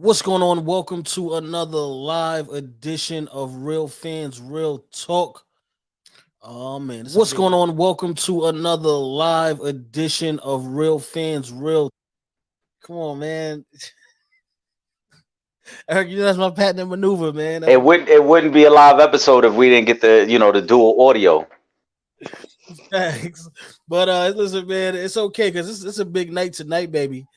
What's going on? Welcome to another live edition of Real Fans Real Talk. Oh man, what's going on? Welcome to another live edition of Real Fans Real. Come on, man. Eric, you know that's my patented maneuver, man. It wouldn't be a live episode if we didn't get the dual audio. Thanks. But listen, man, it's okay because it's a big night tonight, baby.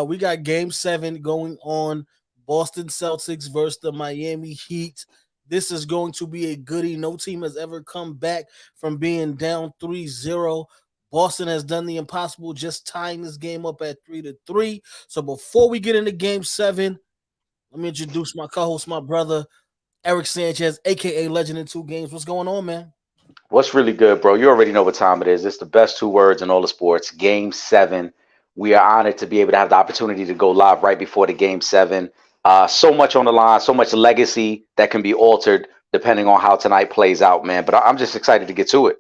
We got Game 7 going on. Boston Celtics versus the Miami Heat. This is going to be a goodie. No team has ever come back from being down 3-0. Boston has done the impossible, just tying this game up at 3-3. So before we get into Game 7, let me introduce my co-host, my brother, Eric Sanchez, aka Legend in Two Games. What's going on, man? What's really good, bro? You already know what time it is. It's the best two words in all the sports. Game 7. We are honored to be able to have the opportunity to go live right before the Game 7. So much on the line, so much legacy that can be altered depending on how tonight plays out, man. But I'm just excited to get to it.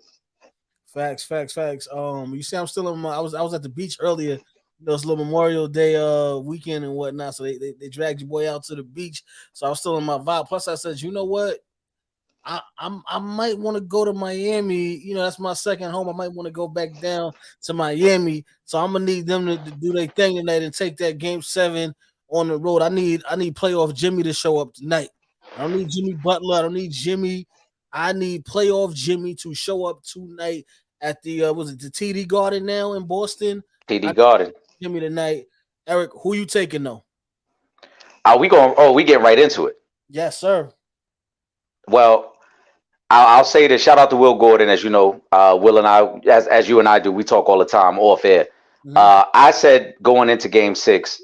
Facts, facts, facts. You see, I'm still in my. I was at the beach earlier. It's a little Memorial Day weekend and whatnot. So they dragged your boy out to the beach. So I was still in my vibe. Plus, I said, you know what? I might want to go to Miami. That's my second home. I might want to go back down to Miami. So I'm gonna need them to do their thing tonight and take that Game 7 on the road. I need playoff Jimmy to show up tonight. I don't need Jimmy Butler. I don't need Jimmy. I need playoff Jimmy to show up tonight at the was it the TD Garden now in Boston? TD I Garden. Jimmy tonight. Eric, who you taking though? We going? Oh, we getting right into it. Yes, sir. Well, I'll say this. Shout out to Will Gordon, as you know. Will and I, as you and I do, we talk all the time off air. Mhm. I said going into Game 6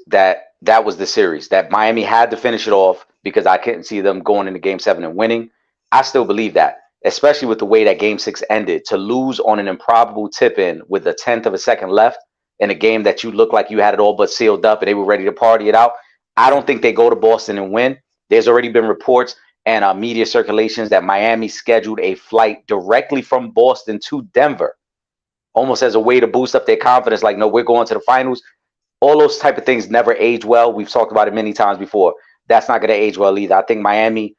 that was the series that Miami had to finish it off because I couldn't see them going into Game 7 and winning. I still believe that, especially with the way that Game 6 ended. To lose on an improbable tip in with a tenth of a second left in a game that you looked like you had it all but sealed up and they were ready to party it out. I Yeah. don't think they go to Boston and win. There's already been reports and media circulations that Miami scheduled a flight directly from Boston to Denver, almost as a way to boost up their confidence. Like, no, we're going to the finals. All those type of things never age well. We've talked about it many times before. That's not going to age well either. I think Miami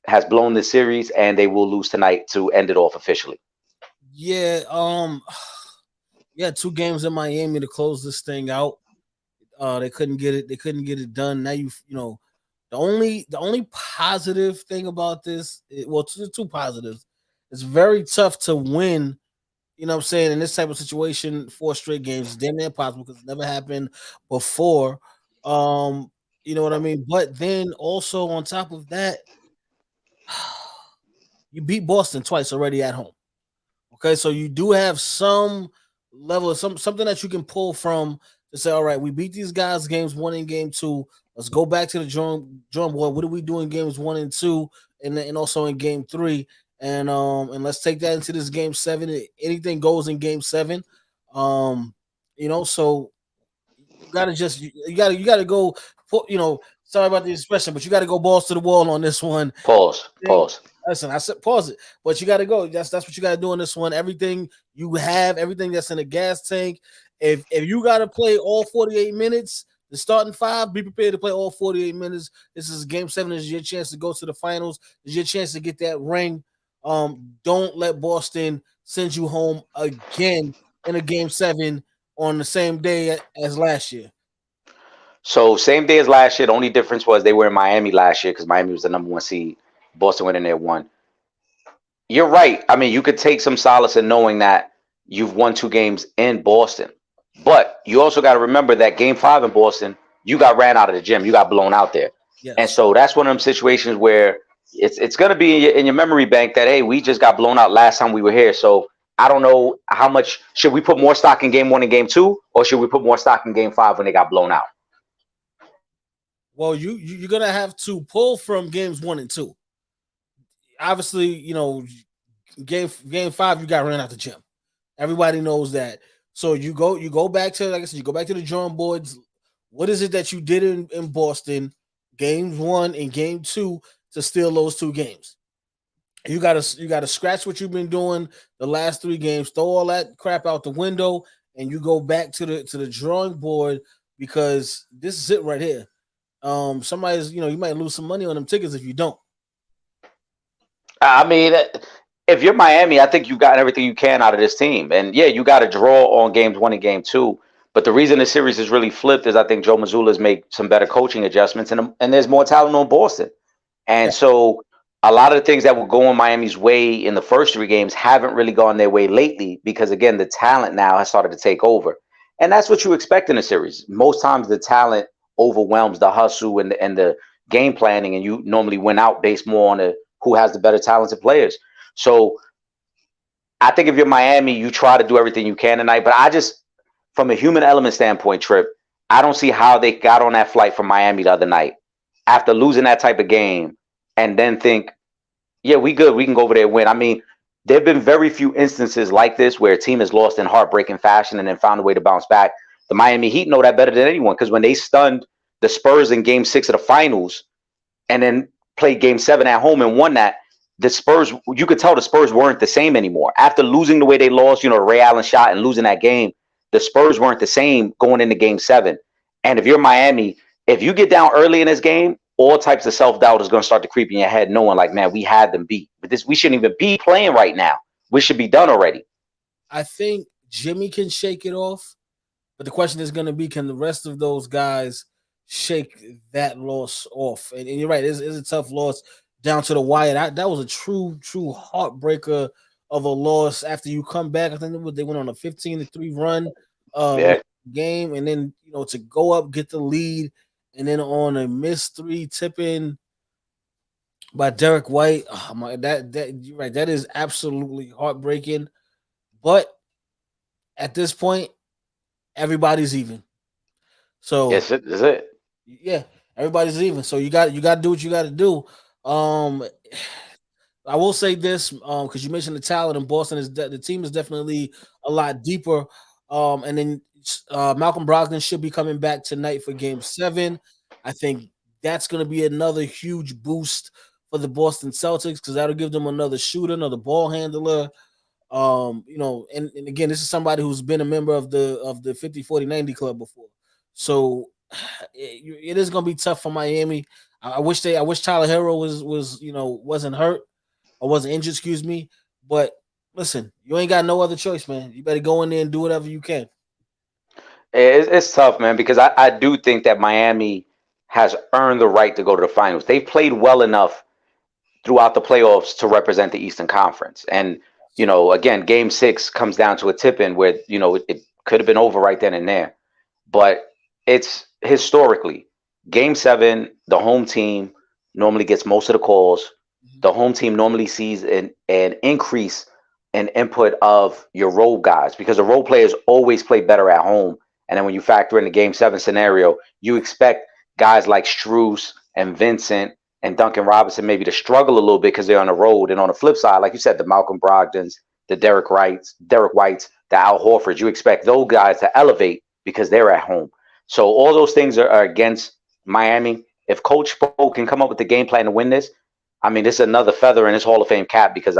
has blown this series, and they will lose tonight to end it off officially. Yeah. Yeah, 2 games in Miami to close this thing out. They couldn't get it. They couldn't get it done. Now the only positive thing about this, well, two positives. It's very tough to win. What I'm saying, in this type of situation, 4 straight games is damn near impossible because it never happened before. You know what I mean. But then also on top of that, you beat Boston twice already at home. Okay, so you do have some level of something that you can pull from to say, all right, we beat these guys games 1 and game 2. Let's go back to the drum board. What do we do in games 1 and 2, and also in game 3, and let's take that into this Game 7. Anything goes in Game 7. Um, so you gotta just you gotta go. Sorry about the expression, but you got to go balls to the wall on this one. Pause. Thing. Pause. Listen, I said pause it, but you got to go. That's what you got to do in this one. Everything you have, everything that's in the gas tank. If you got to play all 48 minutes, the starting five, be prepared to play all 48 minutes. This is Game 7. This is your chance to go to the finals. This is your chance to get that ring. Don't let Boston send you home again in a Game 7 on the same day as last year. So same day as last year. The only difference was they were in Miami last year because Miami was the number 1 seed. Boston went in there one. You're right. I mean, you could take some solace in knowing that you've won 2 games in Boston. But you also got to remember that Game 5 in Boston, you got ran out of the gym. You got blown out there. And Yes. so that's one of them situations where it's going to be in your memory bank that, hey, we just got blown out last time we were here. So I don't know how much should we put more stock in Game 1 and Game 2, or should we put more stock in Game 5 when they got blown out? Well, you're gonna have to pull from games 1 and 2. Obviously, game 5 you got ran out the gym. Everybody knows that. So you go back to, like I said, you go back to the drawing boards. What is it that you did in Boston, Games 1 and Game 2, to steal those 2 games? You gotta scratch what you've been doing the last 3 games, throw all that crap out the window, and you go back to the drawing board because this is it right here. Somebody's, you might lose some money on them tickets if you don't. I mean, if you're Miami, I think you've gotten everything you can out of this team. And yeah, you got to draw on games 1 and game 2. But the reason the series is really flipped is I think Joe Mazzulla's made some better coaching adjustments, and there's more talent on Boston. Yeah, And so a lot of the things that were going Miami's way in the first 3 games haven't really gone their way lately because, again, the talent now has started to take over. And that's what you expect in a series. Most times the talent overwhelms the hustle and the game planning, and you normally win out based more on who has the better talented players. So I think if you're Miami, you try to do everything you can tonight. But I just, from a human element standpoint, Trip, I don't see how they got on that flight from Miami the other night after losing that type of game and then think, yeah, we good. We can go over there and win. I mean, there have been very few instances like this where a team has lost in heartbreaking fashion and then found a way to bounce back. The Miami Heat know that better than anyone because when they stunned the Spurs in game 6 of the finals and then played game 7 at home and won that, the Spurs, you could tell the Spurs weren't the same anymore. After losing the way they lost, Ray Allen shot and losing that game, the Spurs weren't the same going into game 7. And if you're Miami, if you get down early in this game, all types of self-doubt is going to start to creep in your head, knowing like, man, we had them beat. But we shouldn't even be playing right now. We should be done already. I think Jimmy can shake it off, but the question is going to be, can the rest of those guys shake that loss off? And you're right, it's a tough loss down to the wire. That was a true heartbreaker of a loss after you come back. I think they went on a 15-3 run Yeah. game, and then to go up, get the lead, and then on a missed 3 tipping by Derek White. Oh my, that you're right. That is absolutely heartbreaking. But at this point, everybody's even. So Yes, it is it. yeah, everybody's even. So you got to do what you got to do. Um, I will say this because you mentioned the talent in Boston is that the team is definitely a lot deeper. And then Malcolm Brogdon should be coming back tonight for Game 7. I think that's going to be another huge boost for the Boston Celtics because that'll give them another shooter, another ball handler. And again, this is somebody who's been a member of the 50-40-90 club before. So it is going to be tough for Miami. I wish Tyler Hero wasn't hurt or wasn't injured, excuse me. But listen, you ain't got no other choice, man. You better go in there and do whatever you can. It's tough, man, because I do think that Miami has earned the right to go to the finals. They've played well enough throughout the playoffs to represent the Eastern Conference. And, again, game 6 comes down to a tip in where, it could have been over right then and there. But it's historically game 7, the home team normally gets most of the calls. The home team normally sees an increase in input of your role guys because the role players always play better at home. And then when you factor in the game 7 scenario, you expect guys like Strus and Vincent and Duncan Robinson maybe to struggle a little bit because they're on the road. And on the flip side, like you said, the Malcolm Brogdons, the Derek Whites, the Al Horfords, you expect those guys to elevate because they're at home. So all those things are against Miami. If Coach Spo can come up with the game plan to win this, I mean, this is another feather in his Hall of Fame cap because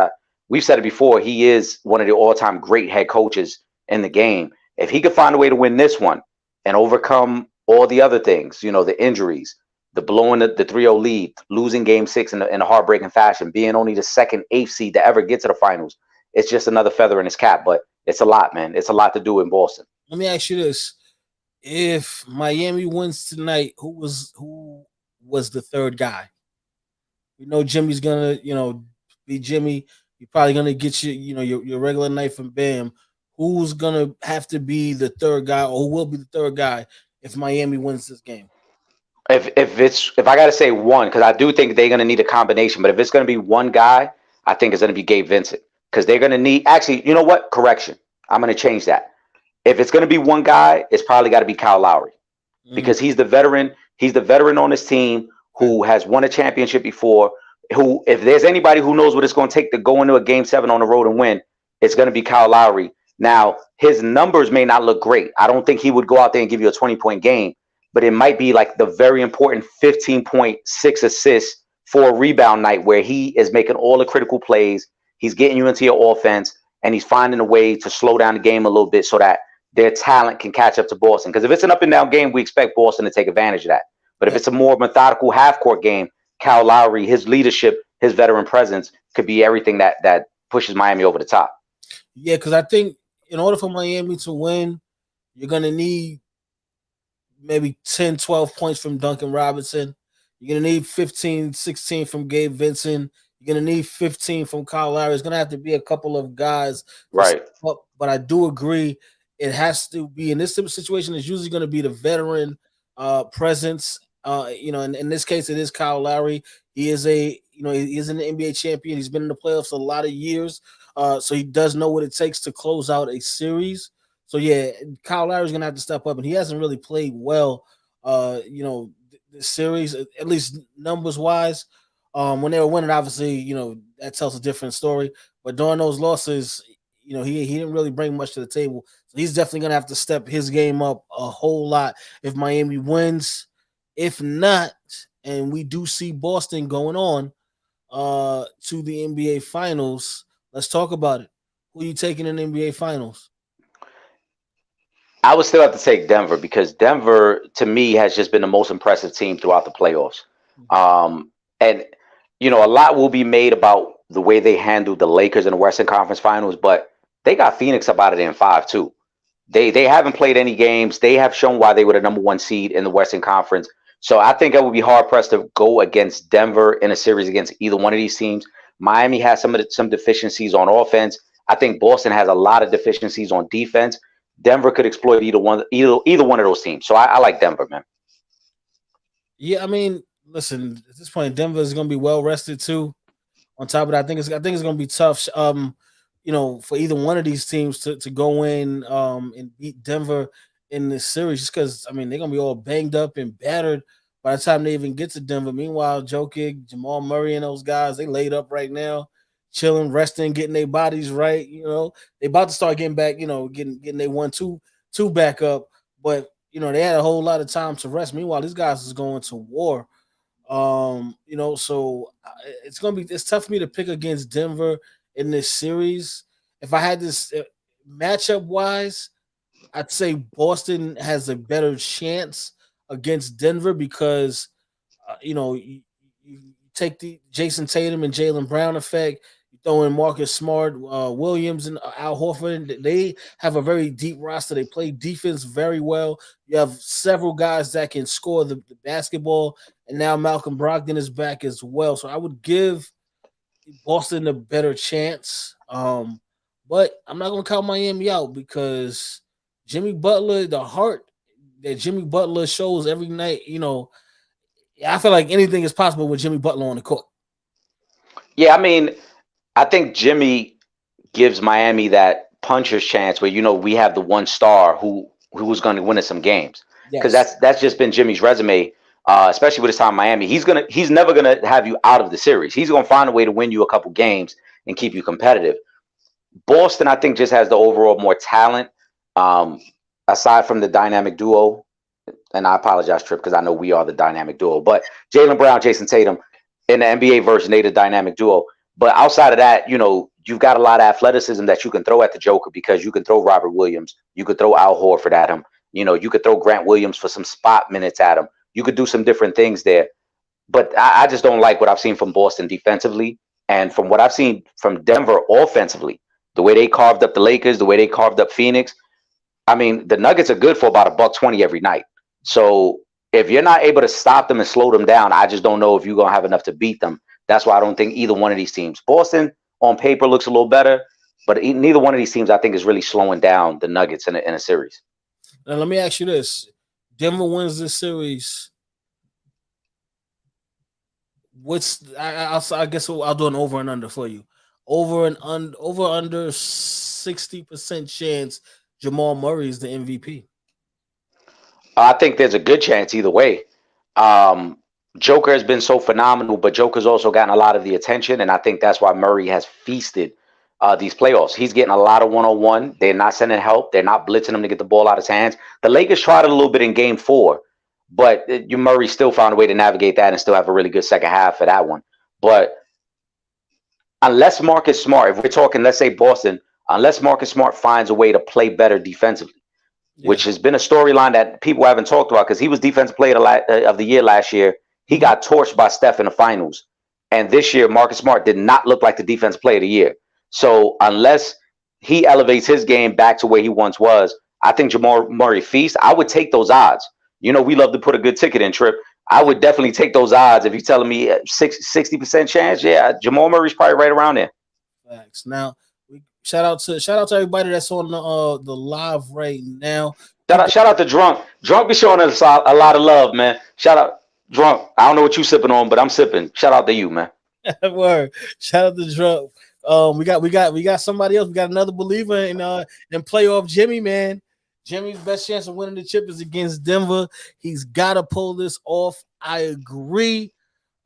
we've said it before, he is one of the all-time great head coaches in the game. If he could find a way to win this one and overcome all the other things, the injuries, the blowing the 3-0 lead, losing game 6 in a heartbreaking fashion, being only the second 8th seed to ever get to the finals, it's just another feather in his cap. But it's a lot, man. It's a lot to do in Boston. Let me ask you this. If Miami wins tonight, who was the third guy? We know Jimmy's gonna, be Jimmy. You're probably gonna get your regular knife and bam. Who's gonna have to be the third guy, or who will be the third guy if Miami wins this game? If I gotta say one, because I do think they're gonna need a combination, but if it's gonna be one guy, I think it's gonna be Gabe Vincent. Because they're gonna need actually, you know what? Correction. I'm gonna change that. If it's gonna be one guy, it's probably gotta be Kyle Lowry. Because he's the veteran. He's the veteran on his team who has won a championship before. Who, if there's anybody who knows what it's going to take to go into a game 7 on the road and win, it's going to be Kyle Lowry. Now, his numbers may not look great. I don't think he would go out there and give you a 20-point game, but it might be like the very important 15.6 assists for a rebound night where he is making all the critical plays. He's getting you into your offense, and he's finding a way to slow down the game a little bit so that their talent can catch up to Boston. Because if it's an up and down game, we expect Boston to take advantage of that. But if Yeah, it's a more methodical half court game, Kyle Lowry, his leadership, his veteran presence could be everything that pushes Miami over the top. yeah, because I think in order for Miami to win, you're gonna need maybe 10, 12 points from Duncan Robinson. You're going to need 15, 16 from Gabe Vincent. You're going to need 15 from Kyle Lowry. It's going to have to be a couple of guys to step Right. up. But I do agree it has to be in this situation. It's usually going to be the veteran presence. In this case, it is Kyle Lowry. He is he is an NBA champion. He's been in the playoffs a lot of years, so he does know what it takes to close out a series. So yeah, Kyle Lowry's gonna have to step up, and he hasn't really played well. This series, at least numbers wise. When they were winning, obviously, that tells a different story. But during those losses, he didn't really bring much to the table. So he's definitely gonna have to step his game up a whole lot if Miami wins. If not, and we do see Boston going on to the NBA Finals, let's talk about it. Who are you taking in the NBA Finals? I would still have to take Denver because Denver, to me, has just been the most impressive team throughout the playoffs. And a lot will be made about the way they handled the Lakers in the Western Conference Finals, but they got Phoenix up out of there in 5-2. They haven't played any games. They have shown why they were the number one seed in the Western Conference. So I think I would be hard pressed to go against Denver in a series against either one of these teams. Miami has some deficiencies on offense. I think Boston has a lot of deficiencies on defense. Denver could exploit either one of those teams. So I like Denver, man. Yeah, I mean, listen, at this point, Denver is going to be well rested too. On top of that, I think it's going to be tough. For either one of these teams to go in and beat Denver in this series, just because I mean they're going to be all banged up and battered by the time they even get to Denver. Meanwhile, Jokic, Jamal Murray, and those guys they laid up right now, chilling, resting, getting their bodies right. They about to start getting back. Getting their 1-2 back up, but they had a whole lot of time to rest. Meanwhile, these guys is going to war. It's tough for me to pick against Denver in this series. If I had this matchup wise, I'd say Boston has a better chance against Denver because you take the Jason Tatum and Jalen Brown effect. You throw in Marcus Smart, Williams, and Al Horford. They have a very deep roster. They play defense very well. You have several guys that can score the basketball, and now Malcolm Brogdon is back as well. So I would give Boston a better chance. But I'm not going to count Miami out because Jimmy Butler, the heart that Jimmy Butler shows every night, I feel like anything is possible with Jimmy Butler on the court. Yeah, I mean, I think Jimmy gives Miami that puncher's chance where we have the one star who's going to win us some games because Yes. that's just been Jimmy's resume, especially with his time in Miami. He's never gonna have you out of the series. He's gonna find a way to win you a couple games and keep you competitive. Boston, I think, just has the overall more talent. Um, Aside from the dynamic duo, and I apologize, Trip, because I know we are the dynamic duo, but Jalen Brown, Jason Tatum, in the NBA version, they the dynamic duo. But outside of that, you've got a lot of athleticism that you can throw at the Joker because you can throw Robert Williams, you could throw Al Horford at him, you could throw Grant Williams for some spot minutes at him. You could do some different things there. But I just don't like what I've seen from Boston defensively and from what I've seen from Denver offensively. The way they carved up the Lakers, the way they carved up Phoenix. I mean, the Nuggets are good for about $120 every night. So if you're not able to stop them and slow them down, I just don't know if you're gonna have enough to beat them. That's why I don't think either one of these teams. Boston on paper looks a little better, but neither one of these teams I think is really slowing down the Nuggets in a series. Now let me ask you this: Denver wins this series. I guess I'll do an over and under for you. Over under 60% chance Jamal Murray is the MVP. I think there's a good chance either way. Um, Joker has been so phenomenal, but Joker's also gotten a lot of the attention, and I think that's why Murray has feasted these playoffs. He's getting a lot of one-on-one. They're not sending help. They're not blitzing him to get the ball out of his hands. The Lakers tried it a little bit in Game 4, but Murray still found a way to navigate that and still have a really good second half for that one. But unless Marcus Smart, if we're talking, let's say Boston, unless Marcus Smart finds a way to play better defensively, which Yeah. has been a storyline that people haven't talked about because he was defensive player of the year last year. He Mhm. got torched by Steph in the finals. And this year, Marcus Smart did not look like the defensive player of the year. So unless he elevates his game back to where he once was, I think Jamal Murray feast. I would take those odds. You know, we love to put a good ticket in, Trip. I would definitely take those odds. If you're telling me 60% chance, yeah, Jamal Murray's probably right around there. Facts. Now, we shout out to everybody that's on the live right now. Keep Shout out to Drunk. Drunk be showing us a lot of love, man. Shout out, Drunk. I don't know what you sipping on, but I'm sipping. Shout out to you, man. the word. Shout out to Drunk. We got somebody else. We got another believer in playoff Jimmy, man. Jimmy's best chance of winning the chip is against Denver. He's got to pull this off. I agree.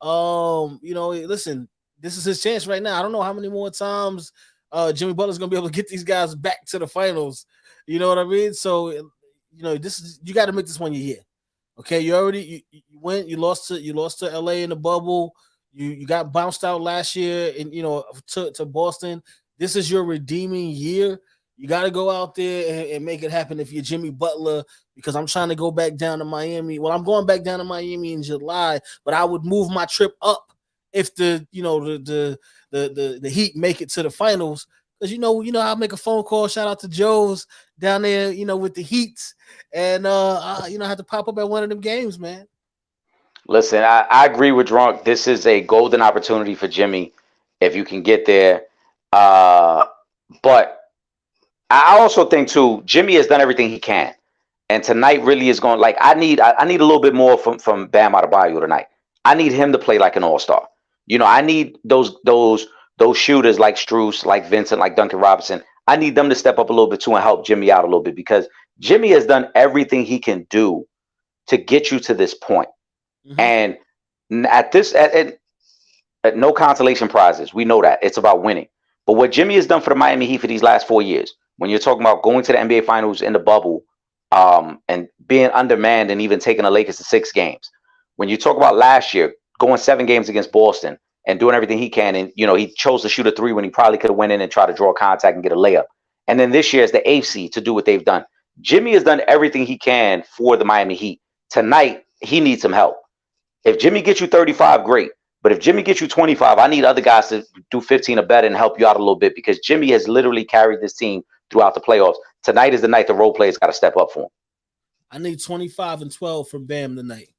Listen, this is his chance right now. I don't know how many more times Jimmy Butler's gonna be able to get these guys back to the finals. You know what I mean? So, this is you got to make this one your year. Okay, you went, you lost to LA in the bubble. You got bounced out last year, and to Boston. This is your redeeming year. You got to go out there and make it happen if you're Jimmy Butler, because I'm trying to go back down to Miami. Well, I'm going back down to Miami in July, but I would move my trip up if the Heat make it to the finals. Because I'll make a phone call. Shout out to Joe's down there, with the Heats, and I have to pop up at one of them games, man. Listen, I agree with Drunk. This is a golden opportunity for Jimmy if you can get there. But I also think too, Jimmy has done everything he can, and tonight really is going. Like I need a little bit more from Bam Adebayo tonight. I need him to play like an all-star. I need those shooters like Strus, like Vincent, like Duncan Robinson. I need them to step up a little bit too and help Jimmy out a little bit because Jimmy has done everything he can do to get you to this point. Mm-hmm. And at no consolation prizes. We know that it's about winning. But what Jimmy has done for the Miami Heat for these last 4 years, when you're talking about going to the NBA Finals in the bubble, and being undermanned and even taking the Lakers to 6 games, when you talk about last year going 7 games against Boston and doing everything he can, and he chose to shoot a three when he probably could have went in and tried to draw contact and get a layup, and then this year is the eighth seed to do what they've done. Jimmy has done everything he can for the Miami Heat. Tonight he needs some help. If Jimmy gets you 35, great. But if Jimmy gets you 25, I need other guys to do 15 or better and help you out a little bit because Jimmy has literally carried this team throughout the playoffs. Tonight is the night the role players got to step up for him. I need 25 and 12 from Bam tonight.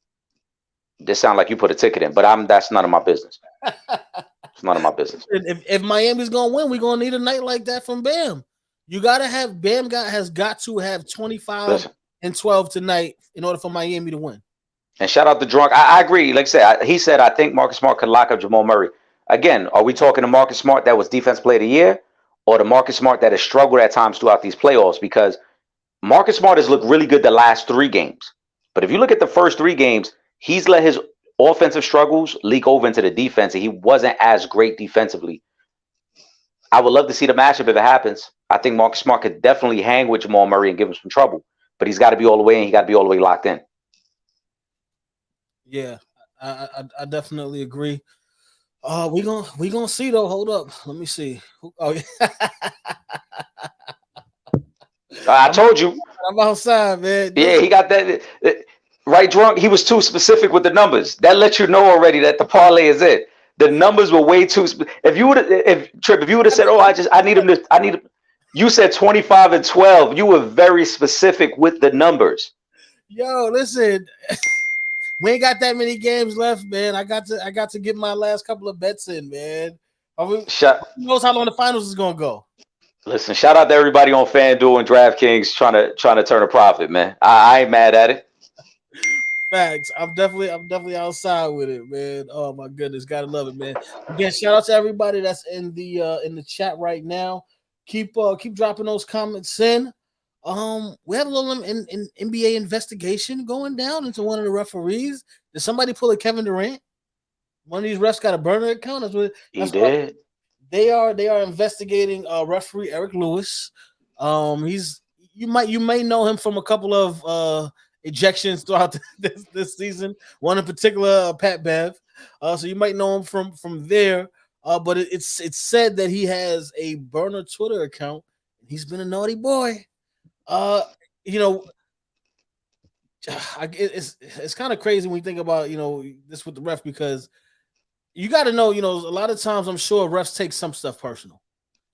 This sounds like you put a ticket in, but that's none of my business. It's none of my business. If Miami's gonna win, we're gonna need a night like that from Bam. You gotta have Bam. Has got to have 25 Listen, and 12 tonight in order for Miami to win. and shout out to Drunk. I agree. Like I said, he said, I think Marcus Smart could lock up Jamal Murray. Again, are we talking to Marcus Smart that was defense player of the year or the Marcus Smart that has struggled at times throughout these playoffs? Because Marcus Smart has looked really good the last 3 games. But if you look at the first 3 games, he's let his offensive struggles leak over into the defense, and he wasn't as great defensively. I would love to see the matchup if it happens. I think Marcus Smart could definitely hang with Jamal Murray and give him some trouble. But he's got to be all the way, and he got to be all the way locked in. Yeah, I definitely agree. We gonna see though. Hold up, let me see. Oh yeah, I I'm, told you. I'm outside, man. Yeah, he got that. Right, Drunk. He was too specific with the numbers. That lets you know already that the parlay is it. The numbers were way too. If you would, if Trip, if you would have said, "Oh, I need him to," you said 25 and 12. You were very specific with the numbers. Yo, listen, we ain't got that many games left, man. I got to get my last couple of bets in, man. Who knows how long the finals is gonna go? Listen, shout out to everybody on FanDuel and DraftKings trying to turn a profit, man. I ain't mad at it. Facts. I'm definitely outside with it, man. Oh my goodness, gotta love it, man. Again, shout out to everybody that's in the chat right now. Keep dropping those comments in. We have a little NBA investigation going down into one of the referees. Did somebody pull a Kevin Durant? One of these refs got a burner account. He What did. they are investigating referee Eric Lewis. He's you may know him from a couple of ejections throughout this season. One in particular, Pat Bev. So you might know him from there. But it's said that he has a burner Twitter account. He's been a naughty boy. Uh, you know, it's kind of crazy when you think about this with the ref because you got to know a lot of times I'm sure refs take some stuff personal.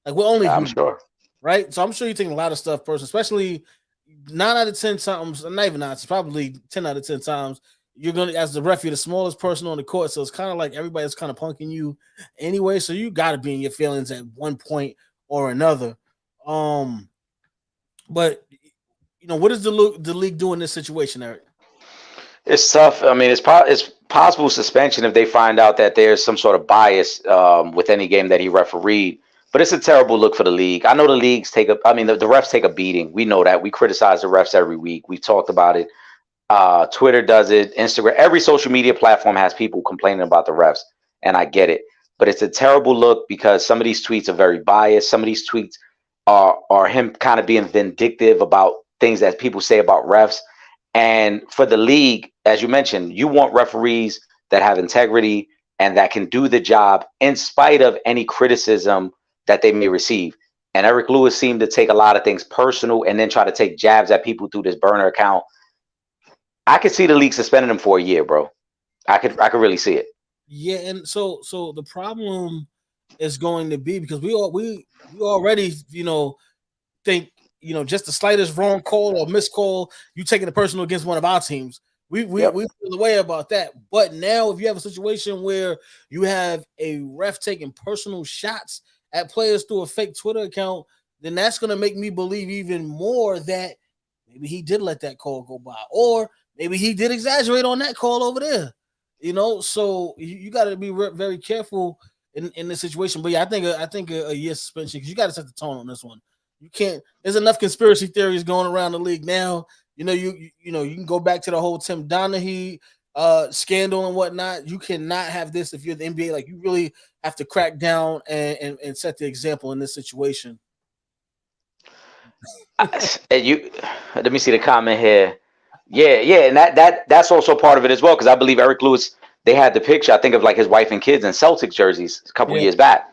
Like we're only I'm human, sure. right? So I'm sure you're taking a lot of stuff personal, especially 9 out of 10 times, not even nine, it's probably 10 out of 10 times. You're gonna, as the ref, you're the smallest person on the court, so it's kind of like everybody's kind of punking you anyway. So you got to be in your feelings at one point or another. Um, but what does the league do in this situation, Eric? It's tough. I mean, it's possible suspension if they find out that there's some sort of bias with any game that he refereed. But it's a terrible look for the league. I know the leagues take a. I mean, the refs take a beating. We know that. We criticize the refs every week. We've talked about it. Twitter does it. Instagram. Every social media platform has people complaining about the refs, and I get it. But it's a terrible look because some of these tweets are very biased. Some of these tweets are him kind of being vindictive about things that people say about refs. And for the league, as you mentioned, you want referees that have integrity and that can do the job in spite of any criticism that they may receive. And Eric Lewis seemed to take a lot of things personal and then try to take jabs at people through this burner account. I could see the league suspending him for a year, bro. I could really see it. Yeah, and so the problem is going to be because we already think just the slightest wrong call or miscall, you taking it personal against one of our teams. We Yep. feel the way about that. But now, if you have a situation where you have a ref taking personal shots at players through a fake Twitter account, then that's going to make me believe even more that maybe he did let that call go by, or maybe he did exaggerate on that call over there. So you got to be very careful in this situation. But yeah, I think a year suspension because you got to set the tone on this one. You can't. There's enough conspiracy theories going around the league now. You can go back to the whole Tim Donaghy scandal and whatnot. You cannot have this if you're the NBA. Like you really have to crack down and set the example in this situation. And you, let me see the comment here. Yeah, and that's also part of it as well because I believe Eric Lewis. They had the picture. I think of like his wife and kids in Celtics jerseys a couple Yeah, years back.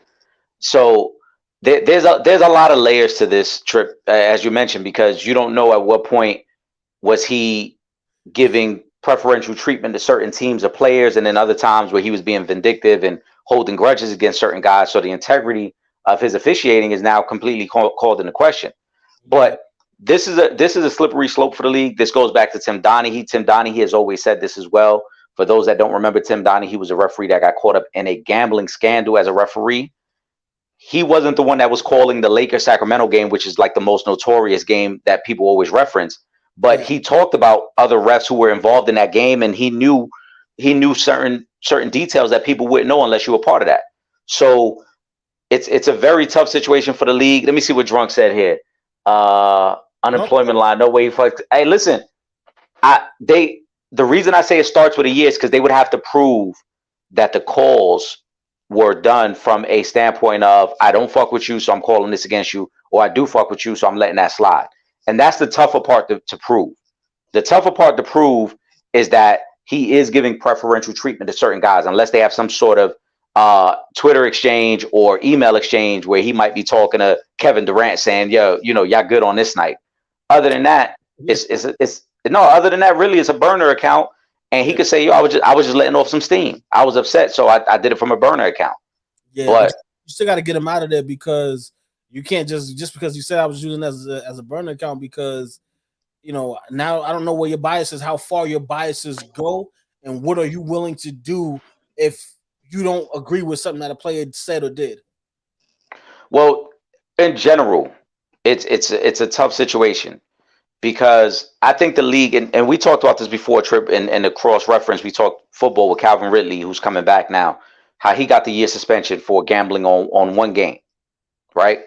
So there's a lot of layers to this trip, as you mentioned, because you don't know at what point was he giving preferential treatment to certain teams or players, and then other times where he was being vindictive and holding grudges against certain guys. So the integrity of his officiating is now completely called into question. yeah, But this is a slippery slope for the league. This goes back to Tim Donaghy. Tim Donaghy has always said this as well. For those that don't remember, Tim Donaghy was a referee that got caught up in a gambling scandal as a referee. He wasn't the one that was calling the Lakers Sacramento game, which is like the most notorious game that people always reference. But yeah, he talked about other refs who were involved in that game, and he knew certain details that people wouldn't know unless you were part of that. So it's a very tough situation for the league. Let me see what Drunk said here. no, Unemployment line, no way. Hey, listen, the reason I say it starts with a year is because they would have to prove that the calls were done from a standpoint of I don't fuck with you, so I'm calling this against you, or I do fuck with you, so I'm letting that slide. And that's the tougher part to prove. The tougher part to prove is that he is giving preferential treatment to certain guys, unless they have some sort of Twitter exchange or email exchange where he might be talking to Kevin Durant saying, "Yo, y'all good on this night." Other than that, yeah, it's no. Other than that, really, it's a burner account, and he yeah, could say, "Yo, I was just letting off some steam. I was upset, so I did it from a burner account." yeah. But But you still got to get him out of there because you can't just because you said I was using as a burner account because now I don't know where your biases, how far your biases go, and what are you willing to do if you don't agree with something that a player said or did. well, in general, it's a tough situation because I think the league and we talked about this before, Trip, and the cross reference. We talked football with Calvin Ridley, who's coming back now. How he got the year suspension for gambling on one game, right?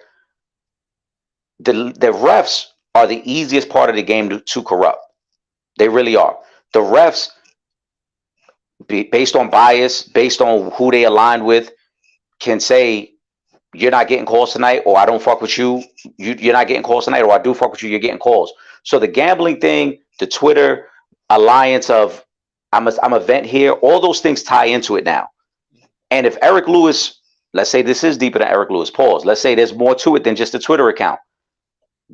The refs are the easiest part of the game to corrupt. They really are. The refs, based on bias, based on who they aligned with, can say you're not getting calls tonight, or I don't fuck with you. You're not getting calls tonight, or I do fuck with you. You're getting calls. So the gambling thing, the Twitter alliance of I'm a vent here, all those things tie into it now. And if Eric Lewis, let's say this is deeper than Eric Lewis, pause. Let's say there's more to it than just a Twitter account.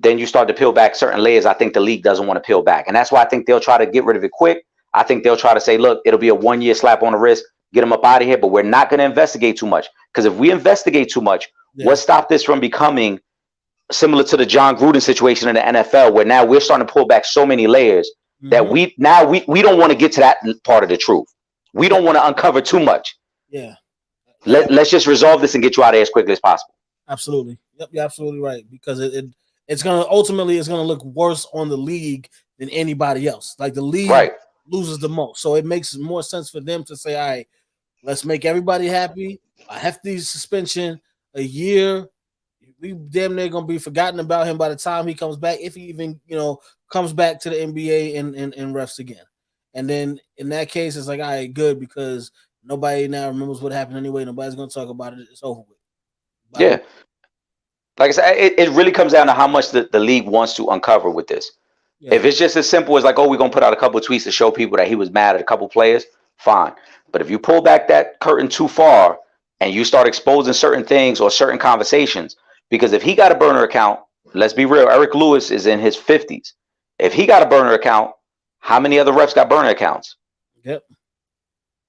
then you start to peel back certain layers I think the league doesn't want to peel back. And that's why I think they'll try to get rid of it quick. I think they'll try to say, look, it'll be a 1-year slap on the wrist, get them up out of here, but we're not going to investigate too much. Because if we investigate too much, what stopped this from becoming similar to the John Gruden situation in the NFL, where now we're starting to pull back so many layers that we don't want to get to that part of the truth. We don't want to uncover too much. Yeah. Let's just resolve this and get you out of here as quickly as possible. Absolutely. Yep, you're absolutely right. Because it's gonna look worse on the league than anybody else. Like the league loses the most. So it makes more sense for them to say, all right, let's make everybody happy. A hefty suspension, a year. We damn near gonna be forgotten about him by the time he comes back, if he even comes back to the NBA and refs again. And then in that case, it's like, all right, good, because nobody now remembers what happened anyway. Nobody's gonna talk about it. It's over with. Yeah. Like I said, it really comes down to how much the league wants to uncover with this. Yeah. If it's just as simple as like, oh, we're going to put out a couple of tweets to show people that he was mad at a couple of players, fine. But if you pull back that curtain too far and you start exposing certain things or certain conversations, because if he got a burner account, let's be real, Eric Lewis is in his 50s. If he got a burner account, how many other refs got burner accounts? Yep.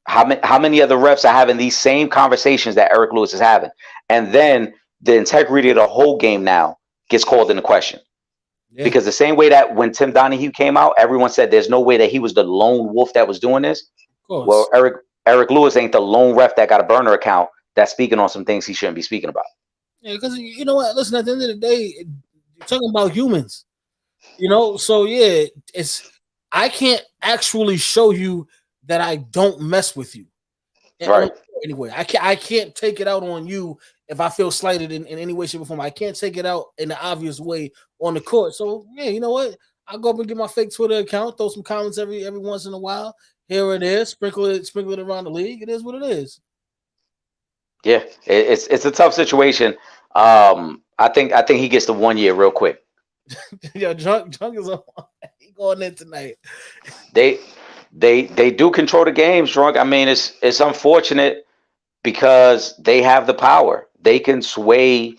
How many other refs are having these same conversations that Eric Lewis is having? And then the integrity of the whole game now gets called into question. Yeah. Because the same way that when Tim Donahue came out, everyone said there's no way that he was the lone wolf that was doing this. Well, Eric Lewis ain't the lone ref that got a burner account that's speaking on some things he shouldn't be speaking about. Yeah, because you know what? Listen, at the end of the day, you're talking about humans. So yeah, I can't actually show you that I don't mess with you. Right. Anyway, I can't take it out on you if I feel slighted in any way, shape, or form. I can't take it out in the obvious way on the court. So yeah, you know what? I'll go up and get my fake Twitter account, throw some comments every once in a while. Here it is, sprinkle it around the league. It is what it is. Yeah, it's a tough situation. I think he gets the 1 year real quick. Yo, drunk is on. He going in tonight. They do control the games, drunk. I mean, it's unfortunate because they have the power. They can sway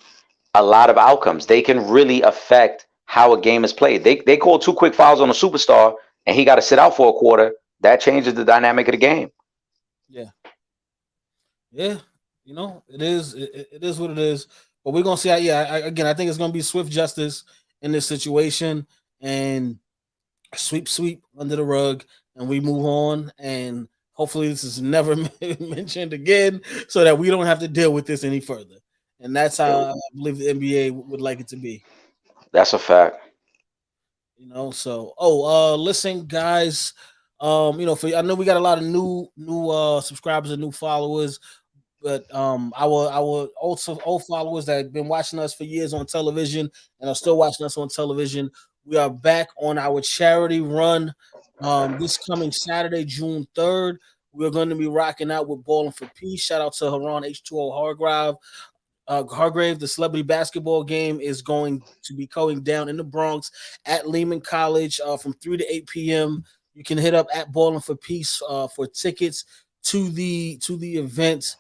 a lot of outcomes. They can really affect how a game is played. They call 2 quick fouls on a superstar and he got to sit out for a quarter. That changes the dynamic of the game. Yeah. Yeah. It is what it is. But we're gonna see. I think it's gonna be swift justice in this situation and sweep under the rug, and we move on. And hopefully, this is never mentioned again, so that we don't have to deal with this any further. And that's how I believe the NBA would like it to be. That's a fact. Listen, guys. I know we got a lot of new subscribers and new followers. But our old followers that have been watching us for years on television and are still watching us on television, we are back on our charity run this coming Saturday, June 3rd. We're going to be rocking out with Ballin' for Peace. Shout out to Haran H2O Hargrave. The celebrity basketball game is going to be going down in the Bronx at Lehman College from 3 to 8 p.m. You can hit up at Ballin' for Peace for tickets to the event.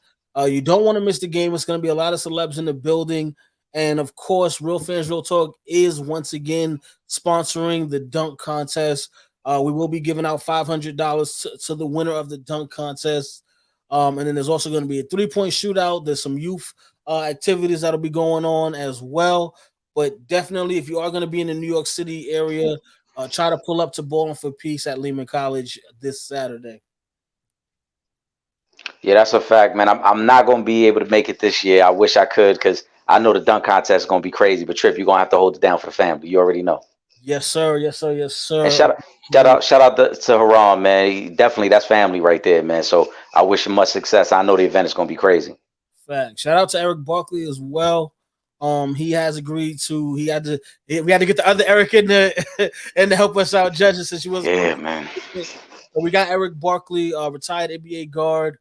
You don't want to miss the game. It's going to be a lot of celebs in the building. And, of course, Real Fans Real Talk is once again sponsoring the dunk contest. We will be giving out $500 to the winner of the dunk contest. And then there's also going to be a 3-point shootout. There's some youth activities that'll be going on as well. But definitely, if you are going to be in the New York City area, try to pull up to Ballin' for Peace at Lehman College this Saturday. Yeah, that's a fact, man. I'm not going to be able to make it this year. I wish I could because I know the dunk contest is going to be crazy. But Trip, you're going to have to hold it down for the family. You already know. Yes, sir. Yes, sir. Yes, sir. And shout out to Haram, man. Definitely, that's family right there, man. So I wish him much success. I know the event is going to be crazy. Fact. Shout out to Eric Barkley as well. He has agreed to. We had to get the other Eric in there and to help us out judging since he was. Yeah, man. So we got Eric Barkley, retired NBA guard.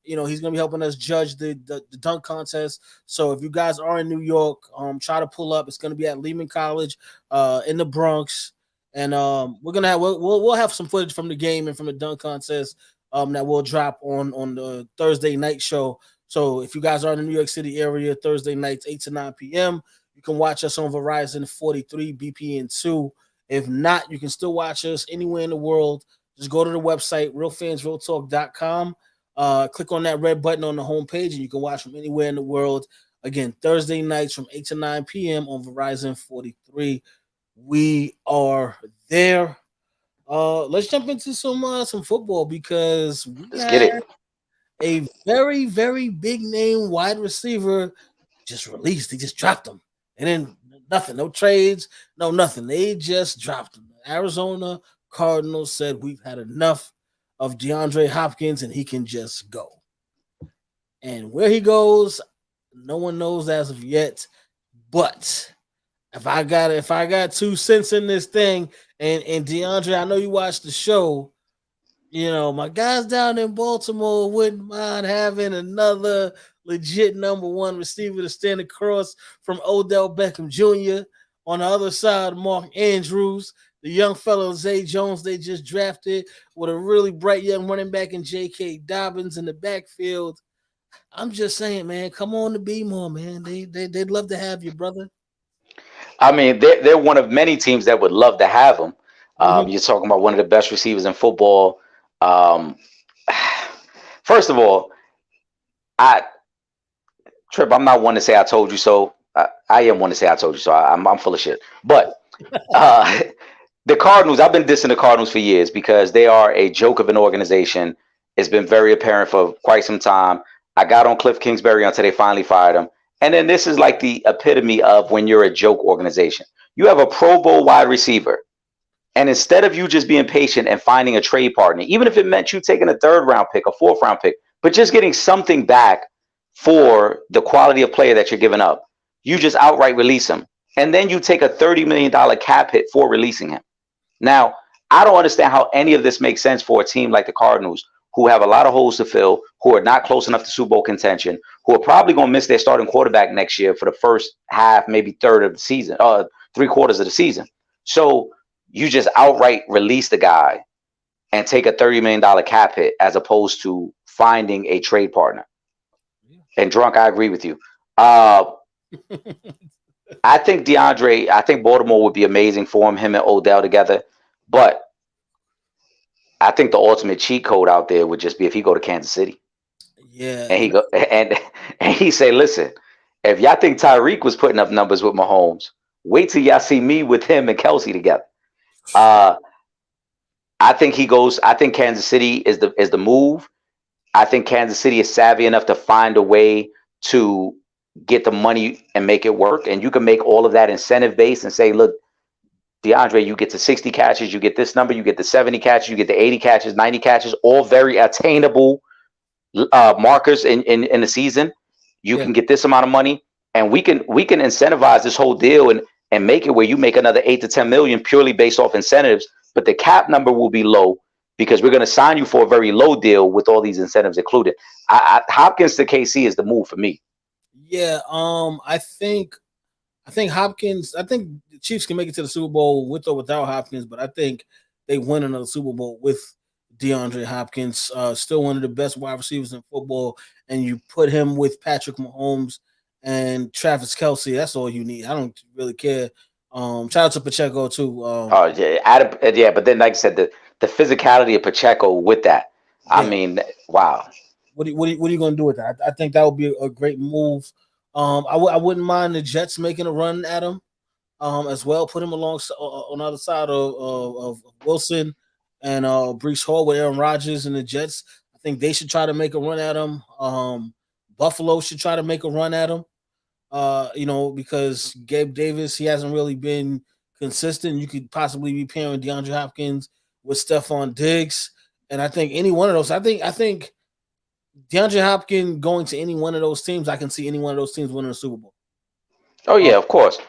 He's gonna be helping us judge the dunk contest. So if you guys are in New York, try to pull up. It's gonna be at Lehman College, in the Bronx, and we'll have some footage from the game and from the dunk contest, that we'll drop on the Thursday night show. So if you guys are in the New York City area, Thursday nights 8 to 9 p.m., You can watch us on Verizon 43 BPN2. If not, you can still watch us anywhere in the world. Just go to the website realfansrealtalk.com. Click on that red button on the homepage, and you can watch from anywhere in the world. Again, Thursday nights from 8 to 9 p.m. on Verizon 43. We are there. Let's jump into some football because we Let's get had it. a very, very big name wide receiver just released. They just dropped him. And then nothing, no trades, no nothing. They just dropped him. Arizona Cardinals said we've had enough of DeAndre Hopkins and he can just go. And where he goes, no one knows as of yet. But if I got 2 cents in this thing, and DeAndre, I know you watched the show. My guys down in Baltimore wouldn't mind having another legit number one receiver to stand across from Odell Beckham Jr. On the other side, Mark Andrews, the young fellow Zay Jones they just drafted with a really bright young running back in J.K. Dobbins in the backfield. I'm just saying, man, come on to be more, man. They'd love to have you, brother. I mean, they're one of many teams that would love to have him. Mm-hmm. You're talking about one of the best receivers in football. Um, First of all, I Trip. I'm not one to say I told you so. I am one to say I told you so. I'm full of shit. But uh, the Cardinals, I've been dissing the Cardinals for years because they are a joke of an organization. It's been very apparent for quite some time. I got on Cliff Kingsbury until they finally fired him. And then this is like the epitome of when you're a joke organization. You have a Pro Bowl wide receiver. And instead of you just being patient and finding a trade partner, even if it meant you taking a third round pick, a fourth round pick, but just getting something back for the quality of player that you're giving up, you just outright release him. And then you take a $30 million cap hit for releasing him. Now, I don't understand how any of this makes sense for a team like the Cardinals, who have a lot of holes to fill, who are not close enough to Super Bowl contention, who are probably going to miss their starting quarterback next year for the first half, maybe third of the season, 3/4 of the season. So you just outright release the guy and take a $30 million cap hit as opposed to finding a trade partner. And Drunk, I agree with you. I think Baltimore would be amazing for him and Odell together. But I think the ultimate cheat code out there would just be if he go to Kansas City Yeah, and and he say, listen, if y'all think Tyreek was putting up numbers with Mahomes, wait till y'all see me with him and Kelsey together. Uh, I think he goes. I think Kansas City is the move. I think Kansas City is savvy enough to find a way to get the money and make it work. And you can make all of that incentive based and say, look, DeAndre, you get to 60 catches, you get this number, you get the 70 catches, you get the 80 catches, 90 catches, all very attainable markers in the season. You yeah, can get this amount of money, and we can incentivize this whole deal and make it where you make another 8 to 10 million purely based off incentives, but the cap number will be low because we're going to sign you for a very low deal with all these incentives included. Hopkins to KC is the move for me. yeah. I think Hopkins. I think the Chiefs can make it to the Super Bowl with or without Hopkins, but I think they win another Super Bowl with DeAndre Hopkins. Still one of the best wide receivers in football, and you put him with Patrick Mahomes and Travis Kelsey. That's all you need. I don't really care. Shout out to Pacheco too. Oh yeah, but then like I said, the physicality of Pacheco with that. I Yeah. mean, wow. What are you going to do with that? I think that would be a great move. I wouldn't mind the Jets making a run at him. As well. Put him along on the other side of Wilson and Brees Hall with Aaron Rodgers and the Jets. I think they should try to make a run at him. Buffalo should try to make a run at him. Because Gabe Davis, he hasn't really been consistent. You could possibly be pairing DeAndre Hopkins with Stephon Diggs, and I think any one of those. I think DeAndre Hopkins going to any one of those teams. I can see any one of those teams winning a Super Bowl. Oh Um, yeah, of course.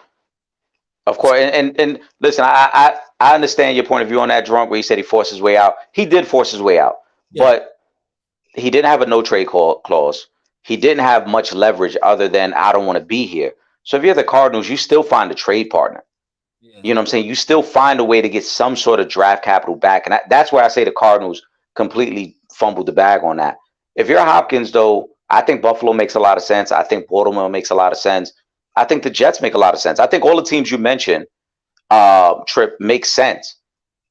Of course, and listen, I understand your point of view on that, Drunk, where he said he forced his way out. He did force his way out, yeah, but he didn't have a no trade clause. He didn't have much leverage other than I don't want to be here. So if you're the Cardinals, you still find a trade partner. yeah, You know what I'm saying? You still find a way to get some sort of draft capital back, and that's where I say the Cardinals completely fumbled the bag on that. If you're Hopkins, though, I think Buffalo makes a lot of sense. I think Baltimore makes a lot of sense. I think the Jets make a lot of sense. I think all the teams you mentioned, Trip, make sense.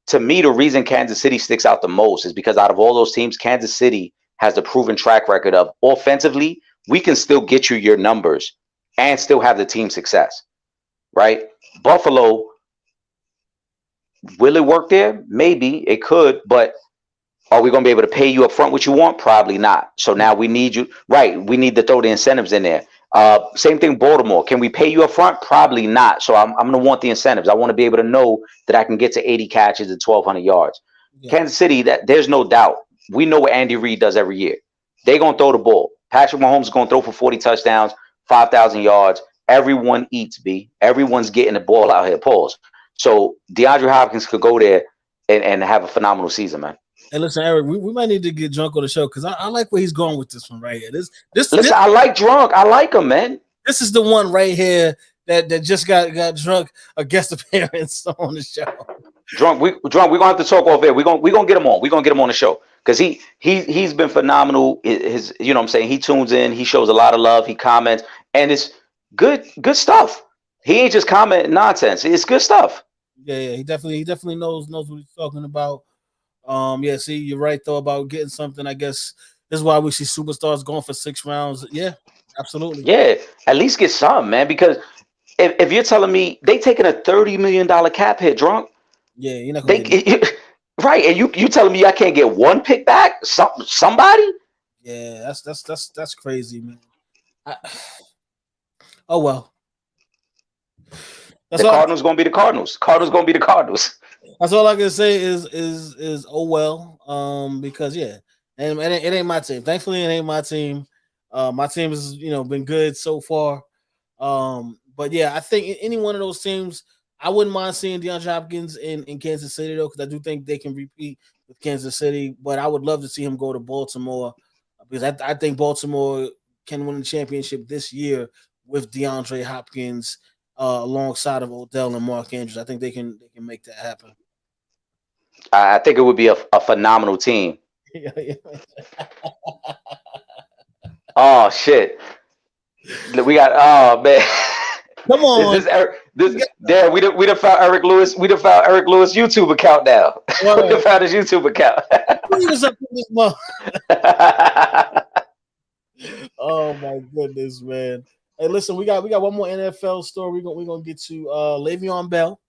To me, the reason Kansas City sticks out the most is because out of all those teams, Kansas City has the proven track record of offensively, we can still get you your numbers and still have the team success, right? Buffalo, will it work there? Maybe it could, but are we going to be able to pay you up front what you want? Probably not. So now we need you, right? We need to throw the incentives in there. Same thing, Baltimore. Can we pay you up front? Probably not. So I'm going to want the incentives. I want to be able to know that I can get to 80 catches and 1,200 yards. Yeah. Kansas City, that there's no doubt. We know what Andy Reid does every year. They're going to throw the ball. Patrick Mahomes is going to throw for 40 touchdowns, 5,000 yards. Everyone eats, B. Everyone's getting the ball out here. Pause. So DeAndre Hopkins could go there and have a phenomenal season, man. Hey, listen, Eric, we might need to get Drunk on the show because I like where he's going with this one right here. Listen, I like Drunk. I like him, man. This is the one right here that just got Drunk a guest appearance on the show. Drunk, we're gonna have to talk off air. We're gonna get him on. We're gonna get him on the show because he's been phenomenal. His, you know what I'm saying, he tunes in, he shows a lot of love, he comments, and it's good stuff. He ain't just commenting nonsense. It's good stuff. Yeah, he definitely knows what he's talking about. Yeah, see, you're right though about getting something. I guess this is why we see superstars going for 6 rounds. Yeah, absolutely. Yeah, at least get some, man. Because if you're telling me they taking a $30 million cap hit, Drunk. Yeah, you're not gonna right, and you telling me I can't get one pick back? Somebody? Yeah, that's crazy, man. Oh well. The Cardinals gonna be the Cardinals. Cardinals gonna be the Cardinals. That's all I can say is oh well. Because yeah, and it ain't my team. Thankfully, it ain't my team. My team has been good so far. But yeah, I think any one of those teams, I wouldn't mind seeing DeAndre Hopkins in Kansas City though, because I do think they can repeat with Kansas City. But I would love to see him go to Baltimore because I think Baltimore can win the championship this year with DeAndre Hopkins alongside of Odell and Mark Andrews. I think they can make that happen. I think it would be a phenomenal team. Oh shit! We got man. Come on, we done found Eric Lewis. We done found Eric Lewis YouTube account now. We done found his YouTube account. Oh my goodness, man! Hey, listen, we got one more NFL story. We're gonna get to Le'Veon Bell,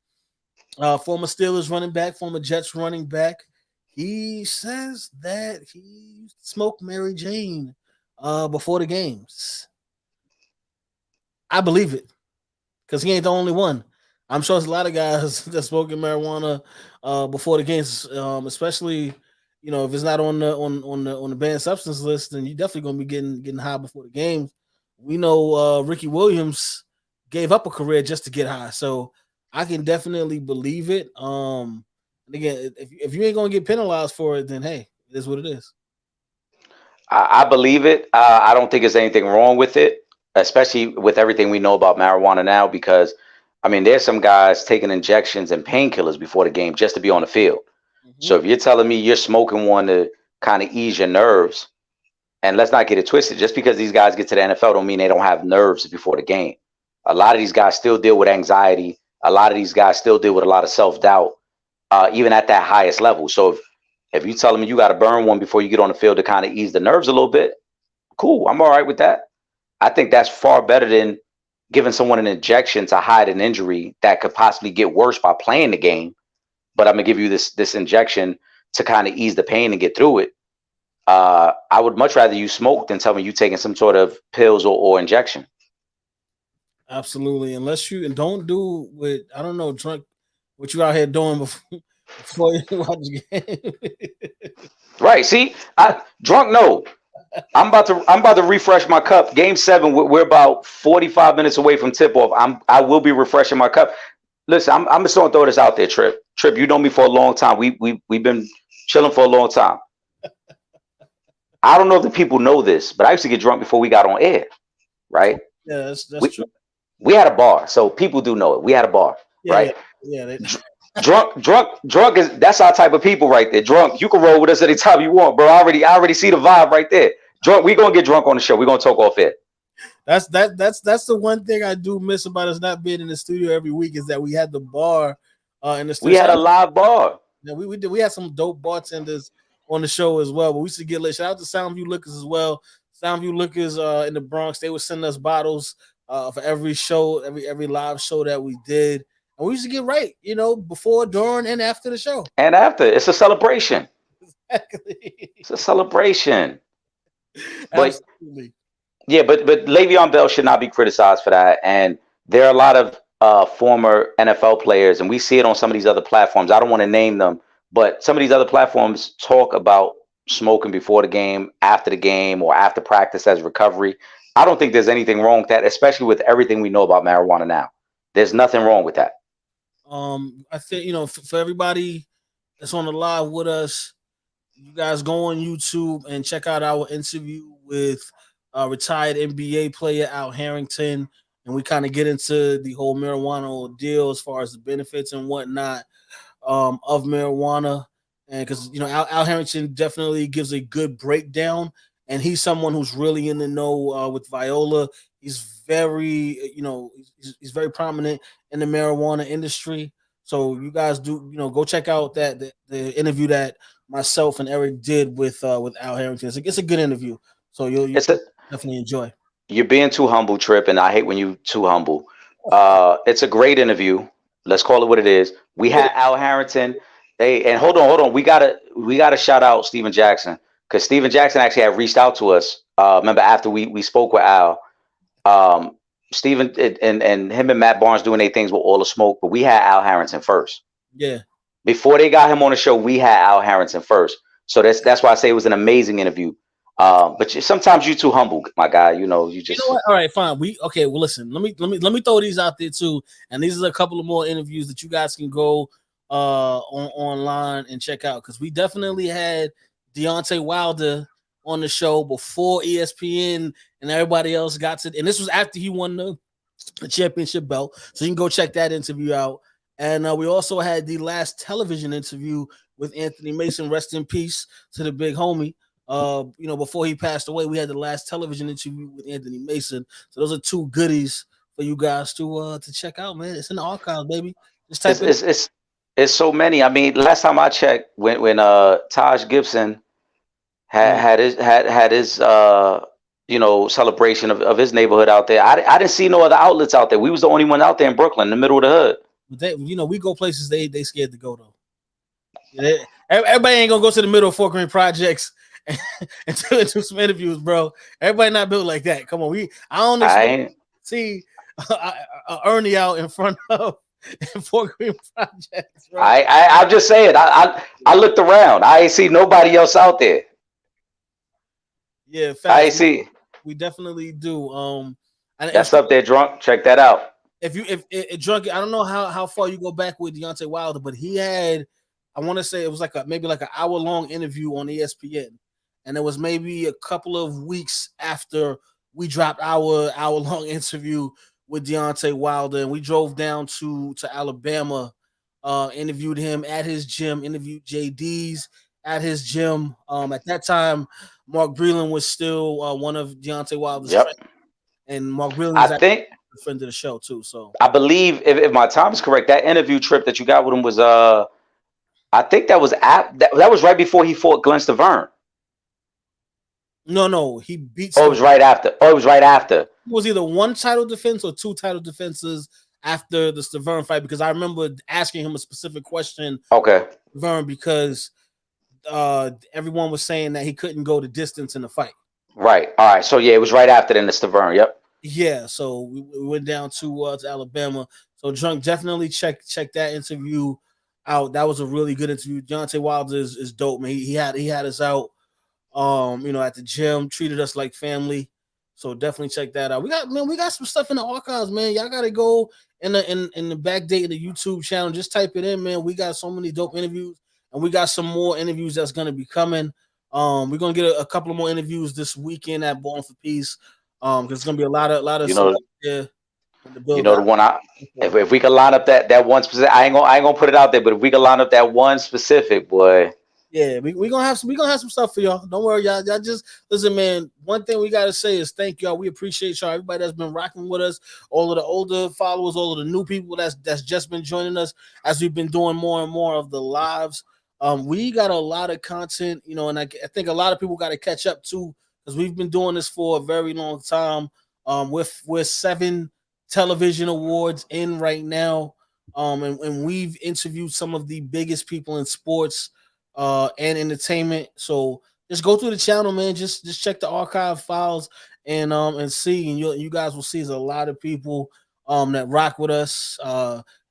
former Steelers running back, former Jets running back. He says that he smoked Mary Jane before the games. I believe it because he ain't the only one. I'm sure there's a lot of guys that smoking marijuana before the games, especially if it's not on the banned substance list, then you're definitely gonna be getting high before the games. We know Ricky Williams gave up a career just to get high, so I can definitely believe it. And again, if you ain't gonna get penalized for it, then hey, it is what it is. I believe it. I don't think there's anything wrong with it, especially with everything we know about marijuana now. Because I mean, there's some guys taking injections and painkillers before the game just to be on the field. Mm-hmm. So if you're telling me you're smoking one to kind of ease your nerves, and let's not get it twisted, just because these guys get to the NFL don't mean they don't have nerves before the game. A lot of these guys still deal with anxiety. A lot of these guys still deal with a lot of self-doubt, even at that highest level. So if you tell me you got to burn one before you get on the field to kind of ease the nerves a little bit, cool, I'm all right with that. I think that's far better than giving someone an injection to hide an injury that could possibly get worse by playing the game. But I'm going to give you this injection to kind of ease the pain and get through it. I would much rather you smoke than tell me you taking some sort of pills or injection. Absolutely. Unless you don't do drunk, what you out here doing before you watch the game. Right. See, drunk. No, I'm about to refresh my cup. Game 7. We're about 45 minutes away from tip off. I will be refreshing my cup. Listen, I'm just gonna throw this out there, Trip. Trip, you know me for a long time. We've been chilling for a long time. I don't know if the people know this, but I used to get drunk before we got on air, right? Yeah, that's true. We had a bar, so people do know it. We had a bar, right? Yeah. Drunk is that's our type of people right there. Drunk, you can roll with us anytime you want, bro. I already see the vibe right there. Drunk, we gonna get drunk on the show. We're gonna talk off air. That's the one thing I do miss about us not being in the studio every week is that we had the bar in the We studio. had a live bar. Yeah, we had some dope bartenders on the show as well, but we used to get lit. Shout out to Soundview Liquors as well. Soundview Liquors in the Bronx, they would send us bottles for every show, every live show that we did, and we used to get right, before, during, and after the show. And after, it's a celebration. Exactly. It's a celebration. But Absolutely. yeah, but Le'Veon Bell should not be criticized for that. And there are a lot of former NFL players, and we see it on some of these other platforms. I don't want to name them, but some of these other platforms talk about smoking before the game, after the game, or after practice as recovery. I don't think there's anything wrong with that, especially with everything we know about marijuana now. There's nothing wrong with that. I think for everybody that's on the live with us, you guys go on YouTube and check out our interview with retired NBA player Al Harrington, and we kind of get into the whole marijuana ordeal as far as the benefits and whatnot of marijuana. And because Al Harrington definitely gives a good breakdown, and he's someone who's really in the know with Viola. He's very, he's very prominent in the marijuana industry. So you guys do, go check out the interview that myself and Eric did with Al Harrington. It's a good interview, so you'll It's a definitely enjoy. You're being too humble, Trip, and I hate when you too humble. It's a great interview. Let's call it what it is. We Yeah, had Al Harrington. And hold on. We gotta shout out Steven Jackson because Steven Jackson actually had reached out to us. Remember after we spoke with Al, um, Steven and him and Matt Barnes doing their things with all the smoke, but we had Al Harrington first. yeah. Before they got him on the show, we had Al Harrington first. So that's why I say it was an amazing interview. But sometimes you're too humble, my guy. You You know just what? All right, fine. Okay. Well, listen. Let me throw these out there too. And these are a couple of more interviews that you guys can go online and check out because we definitely had Deontay Wilder on the show before ESPN and everybody else got to. And this was after he won the championship belt, so you can go check that interview out. And we also had the last television interview with Anthony Mason. Rest in peace to the big homie. Before he passed away, we had the last television interview with Anthony Mason. So those are two goodies for you guys to check out, man. It's in the archives, baby. Just type it's it. it's it's, it's so many. I mean, last time I checked, when Taj Gibson had Mm. had his celebration of his neighborhood out there. I didn't see no other outlets out there. We was the only one out there in Brooklyn, in the middle of the hood. But we go places they scared to go though. Everybody ain't gonna go to the middle of Fort Greene projects and do some interviews, bro. Everybody not built like that. Come on, I don't I expect ain't. to see Ernie out in front of Fort Greene projects, bro. I'm just saying. I looked around. I ain't see nobody else out there. Yeah, I facts. ain't see. We definitely do. And That's up there, drunk. Check that out. if drunk, I don't know how far you go back with Deontay Wilder, but he had, I want to say it was maybe like an hour long interview on ESPN, and it was maybe a couple of weeks after we dropped our hour long interview with Deontay Wilder, and we drove down to Alabama, interviewed him at his gym, interviewed JD's at his gym. At that time, Mark Breland was still one of Deontay Wilder's Yep. friends, and Mark Breland I is actually think. a friend of the show too. So I believe if my time is correct, that interview trip that you got with him was I think that was that was right before he fought Glenn Staverne. no, he beats Oh, it the. was right after. Oh, it was right after. It was either one title defense or two title defenses after the Staverne fight because I remember asking him a specific question, Okay. Staverne, because everyone was saying that he couldn't go the distance in the fight. Right. All right. So yeah, it was right after then the Staverne. Yep. Yeah, so we went down to Alabama. So drunk, definitely check that interview out. That was a really good interview. Deontay Wilder is dope, man. He had us out, at the gym, treated us like family. So definitely check that out. We got some stuff in the archives, man. Y'all gotta go in the back date in the YouTube channel. Just type it in, man. We got so many dope interviews, and we got some more interviews that's gonna be coming. We're gonna get a couple of more interviews this weekend at Born for Peace. Because it's gonna be a lot of You stuff know. there in the You build know that the one if we could I'm line up that one specific. I ain't gonna put it out there, but if we could line up that one specific boy. Yeah, we gonna have some stuff for y'all. Don't worry, y'all just listen, man. One thing we gotta say is thank y'all. We appreciate y'all. Everybody that's been rocking with us, all of the older followers, all of the new people that's just been joining us as we've been doing more and more of the lives. We got a lot of content, and I think a lot of people got to catch up too because we've been doing this for a very long time. We're 7 television awards in right now. And we've interviewed some of the biggest people in sports and entertainment. So just go through the channel, man. Just check the archive files and see, and you guys will see there's a lot of people that rock with us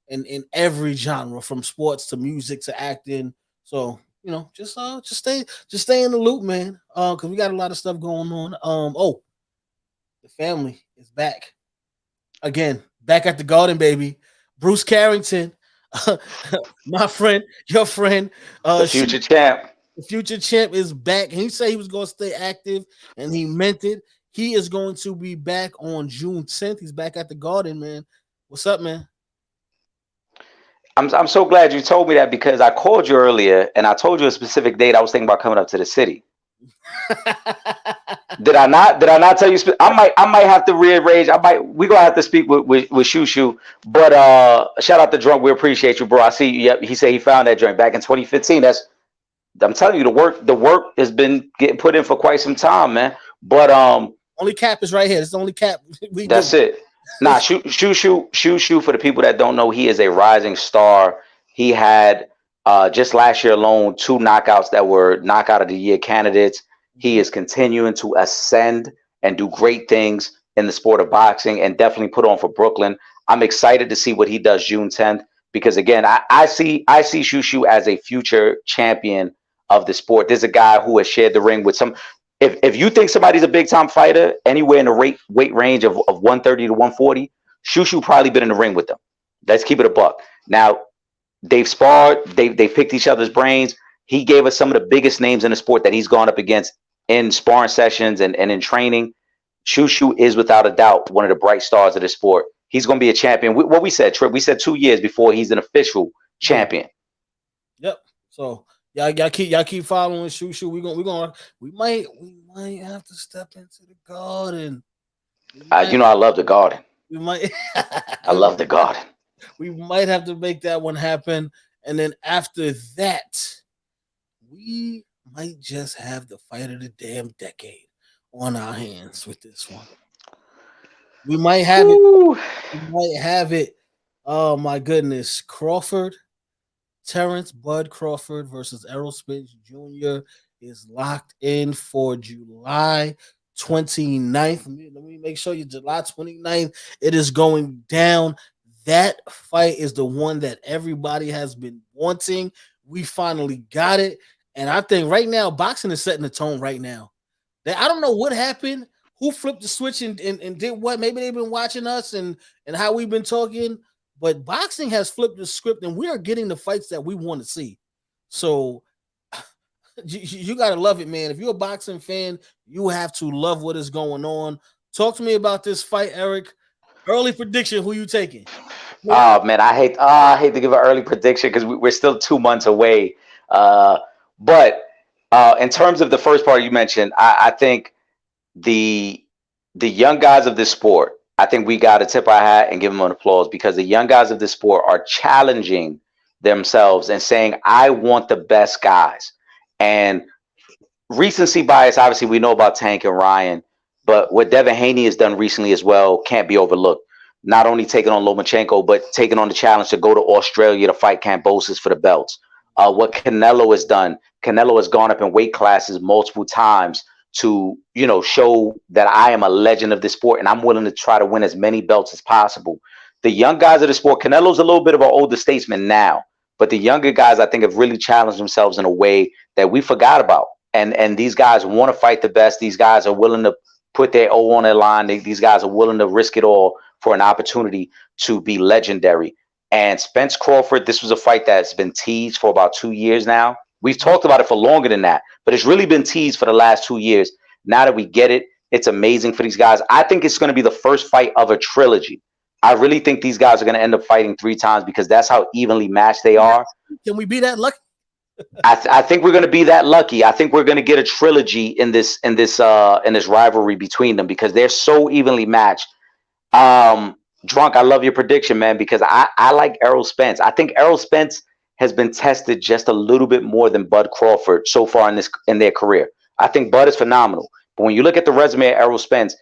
in every genre from sports to music to acting. So just stay in the loop, man. Because we got a lot of stuff going on. The family is back again, back at the Garden, baby. Bruce Carrington, my friend, your friend, The shoot, future champ. the future champ is back. And he said he was going to stay active, and he meant it. He is going to be back on June 10th. He's back at the Garden, man. What's up, man? I'm so glad you told me that because I called you earlier and I told you a specific date I was thinking about coming up to the city. Did I not? Did I not tell you? I might have to rearrange. We gonna have to speak with Shoo Shoo. But shout out to Drunk. We appreciate you, bro. I see. Yep, he said he found that joint back in 2015. I'm telling you, the work has been getting put in for quite some time, man. But Only cap is right here. It's the only cap we do. that's it. Nah, Shoo. For the people that don't know, he is a rising star. He had just last year alone 2 knockouts that were knockout of the year candidates. He is continuing to ascend and do great things in the sport of boxing and definitely put on for Brooklyn. I'm excited to see what he does June 10th because again, I see Shushu as a future champion of the sport. There's a guy who has shared the ring with some. If you think somebody's a big time fighter anywhere in the weight range of 130 to 140, Shushu probably been in the ring with them. Let's keep it a buck. Now they've sparred, they picked each other's brains. He gave us some of the biggest names in the sport that he's gone up against in sparring sessions and in training. Shushu is without a doubt one of the bright stars of the sport. He's going to be a champion. What we said, Trip, we said 2 years before he's an official champion. Yep. So y'all keep following Shushu. We might have to step into the Garden. I love the Garden. We might I love the Garden. we might have to make that one happen. And then after that, we might just have the fight of the damn decade on our hands with this one. We might have it. Woo. We might have it. Oh my goodness. Terrence Bud Crawford versus Errol Spence Jr. is locked in for July 29th. Let me make sure you July 29th. It is going down. That fight is the one that everybody has been wanting. We finally got it. And I think right now, boxing is setting the tone right now. I don't know what happened, who flipped the switch and did what. Maybe they've been watching us and how we've been talking. But boxing has flipped the script, and we are getting the fights that we want to see. So you got to love it, man. If you're a boxing fan, you have to love what is going on. Talk to me about this fight, Eric. Early prediction, who you taking? Oh man, I hate to give an early prediction because we're still 2 months away. But in terms of the first part you mentioned, I think the young guys of this sport, I think we got to tip our hat and give them an applause because the young guys of this sport are challenging themselves and saying, "I want the best guys." And recency bias, obviously, we know about Tank and Ryan, but what Devin Haney has done recently as well can't be overlooked. Not only taking on Lomachenko, but taking on the challenge to go to Australia to fight Kambosos for the belts. What Canelo has done, Canelo has gone up in weight classes multiple times to, show that I am a legend of this sport and I'm willing to try to win as many belts as possible. The young guys of the sport, Canelo's a little bit of an older statesman now, but the younger guys, I think, have really challenged themselves in a way that we forgot about. And these guys want to fight the best. These guys are willing to put their O on their line. These guys are willing to risk it all for an opportunity to be legendary. And Spence Crawford, this was a fight that's been teased for about 2 years now. We've talked about it for longer than that, but it's really been teased for the last 2 years. Now that we get it, it's amazing for these guys. I think it's going to be the first fight of a trilogy. I really think these guys are going to end up fighting 3 times because that's how evenly matched they are. Can we be that lucky? I think we're going to be that lucky. I think we're going to get a trilogy in this rivalry between them because they're so evenly matched. Drunk, I love your prediction, man, because I like Errol Spence. I think Errol Spence has been tested just a little bit more than Bud Crawford so far in their career. I think Bud is phenomenal, but when you look at the resume of Errol Spence,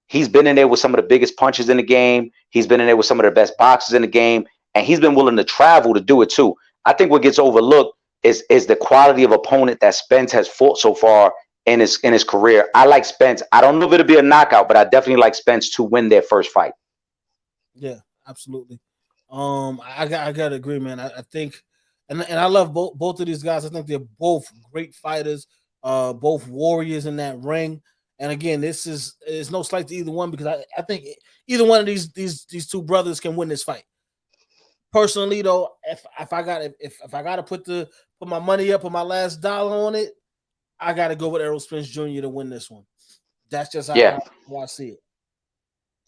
he's been in there with some of the biggest punches in the game. He's been in there with some of the best boxers in the game, and he's been willing to travel to do it too. I think what gets overlooked is the quality of opponent that Spence has fought so far in his career. I like Spence. I don't know if it'll be a knockout, but I definitely like Spence to win their first fight. Yeah, absolutely. I gotta agree, man. I think, and I love both of these guys. I think they're both great fighters, both warriors in that ring. And again, this is no slight to either one because I think either one of these two brothers can win this fight. Personally, though, if I gotta put my money up, put my last dollar on it, I gotta go with Errol Spence Jr. to win this one. That's just Yeah, how I see it.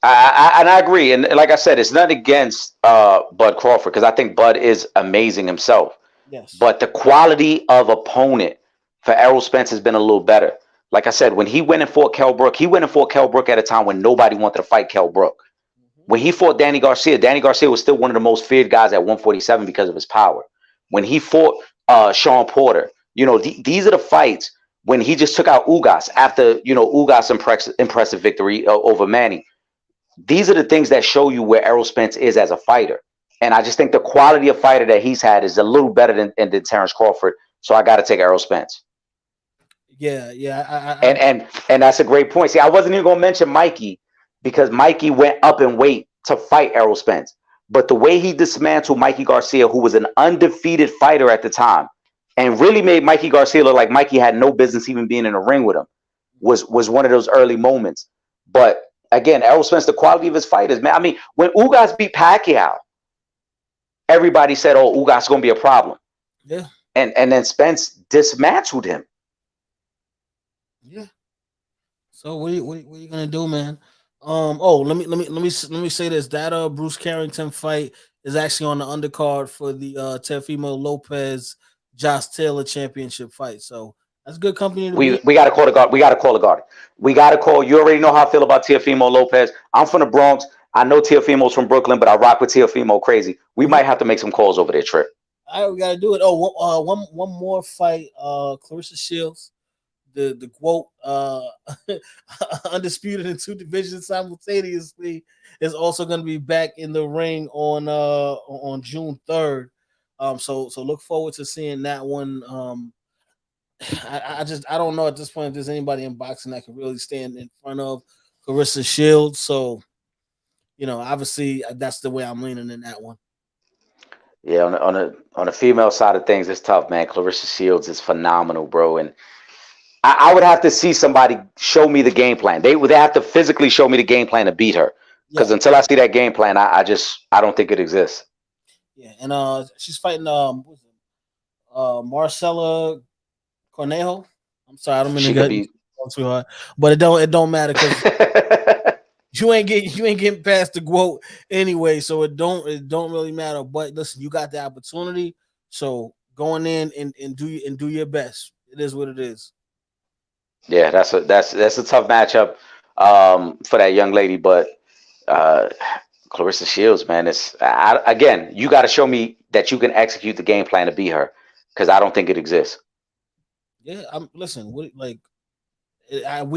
and I agree. And like I said, it's not against Bud Crawford because I think Bud is amazing himself. Yes. But the quality of opponent for Errol Spence has been a little better. Like I said, when he went and fought Kell Brook, he went and fought Kell Brook at a time when nobody wanted to fight Kell Brook. Mhm. When he fought Danny Garcia was still one of the most feared guys at 147 because of his power. When he fought Sean Porter, these are the fights when he just took out Ugas after Ugas' impressive victory over Manny. These are the things that show you where Errol Spence is as a fighter. And I just think the quality of fighter that he's had is a little better than Terrence Crawford. So I got to take Errol Spence. Yeah, yeah. And that's a great point. See, I wasn't even going to mention Mikey because Mikey went up in weight to fight Errol Spence. But the way he dismantled Mikey Garcia, who was an undefeated fighter at the time, and really made Mikey Garcia look like Mikey had no business even being in a ring with him, was one of those early moments. But again, Errol Spence, the quality of his fighters, man. I mean, when Ugas beat Pacquiao, everybody said, "Oh, Ugas is going to be a problem," Yeah, and then Spence dismantled him. yeah. So what are you gonna do, man? Oh, let me say this. That Bruce Carrington fight is actually on the undercard for the Teofimo Lopez Josh Taylor championship fight. So that's good company to be. We got to call the guard. We got to call the guard. We got to call. You already know how I feel about Teofimo Lopez. I'm from the Bronx. I know Teofimo's from Brooklyn, but I rock with Teofimo crazy. We Mhm. might have to make some calls over there, Trip. All right, we gotta do it. Oh, one more fight. Clarissa Shields, the quote, undisputed in two divisions simultaneously, is also going to be back in the ring on June 3rd. So look forward to seeing that one. I don't know at this point if there's anybody in boxing that can really stand in front of Clarissa Shields. So obviously that's the way I'm leaning in that one. Yeah, on the female side of things, it's tough, man. Clarissa Shields is phenomenal, bro, and I would have to see somebody show me the game plan. They would have to physically show me the game plan to beat her. Because Yeah, until I see that game plan, I don't think it exists. yeah, and she's fighting who's it? Marcella Cornejo. I'm sorry, I don't mean to She could get be. too hard, but it don't matter because you ain't getting past the quote anyway, so it don't really matter. But listen, you got the opportunity, so going in and do your best. It is what it is. Yeah, that's a tough matchup for that young lady, but uh, Clarissa Shields, man, again, you got to show me that you can execute the game plan to beat her because I don't think it exists. Yeah, I'm listen. We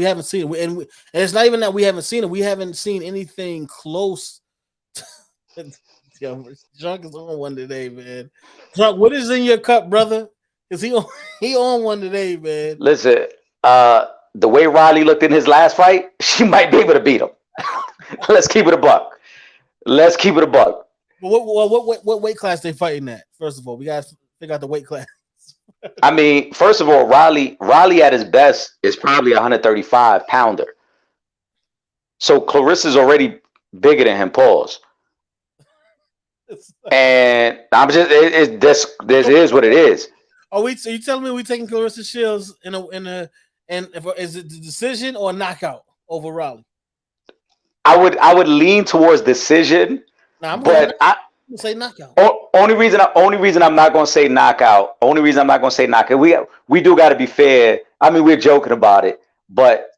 haven't seen it, and it's not even that we haven't seen it. We haven't seen anything close. Yo, Drunk is on one today, man. Drunk, what is in your cup, brother? Is he on? He on one today, man. Listen, the way Riley looked in his last fight, she might be able to beat him. Let's keep it a buck. Let's keep it a buck. But what weight class they fighting at? First of all, we got to figure out the weight class. I mean, first of all, Riley at his best is probably a 135 pounder. So Clarissa's already bigger than him. Pause. And I'm just this is what it is. Are we? So you telling me we taking Clarissa Shields and is it the decision or knockout over Raleigh? I would lean towards decision, Now I'm going but to say knockout. only reason I'm not gonna say knockout. Only reason I'm not gonna say knockout. We do got to be fair. I mean, we're joking about it, but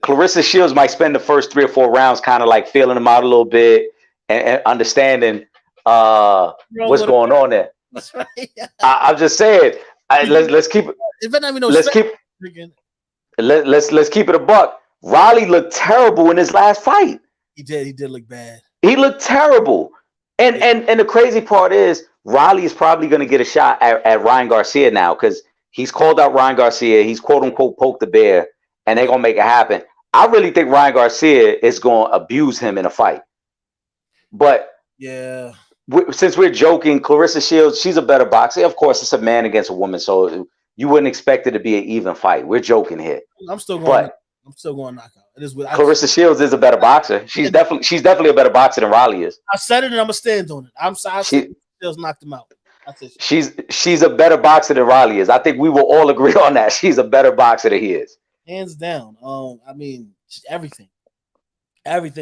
Clarissa Shields might spend the first 3 or 4 rounds kind of like feeling them out a little bit and understanding Wrong what's with it. going on there. That's right. I'm just saying. Let's keep It better not be no let's keep freaking. let's keep it a buck. Riley looked terrible in his last fight. He did. He did look bad. He looked terrible. And the crazy part is Riley is probably going to get a shot at Ryan Garcia now because he's called out Ryan Garcia. He's quote unquote poked the bear, and they're gonna make it happen. I really think Ryan Garcia is going to abuse him in a fight. But yeah, since we're joking, Clarissa Shields, she's a better boxer. Of course, it's a man against a woman, so you wouldn't expect it to be an even fight. We're joking here. I'm still going. But I'm still going knockout. It is what Clarissa Shields is a better boxer. She's definitely a better boxer than Riley is. I said it, and I'm gonna stand on it. I'm sorry. Shields knocked him out. She's a better boxer than Riley is. I think we will all agree on that. She's a better boxer than he is. Hands down. I mean, everything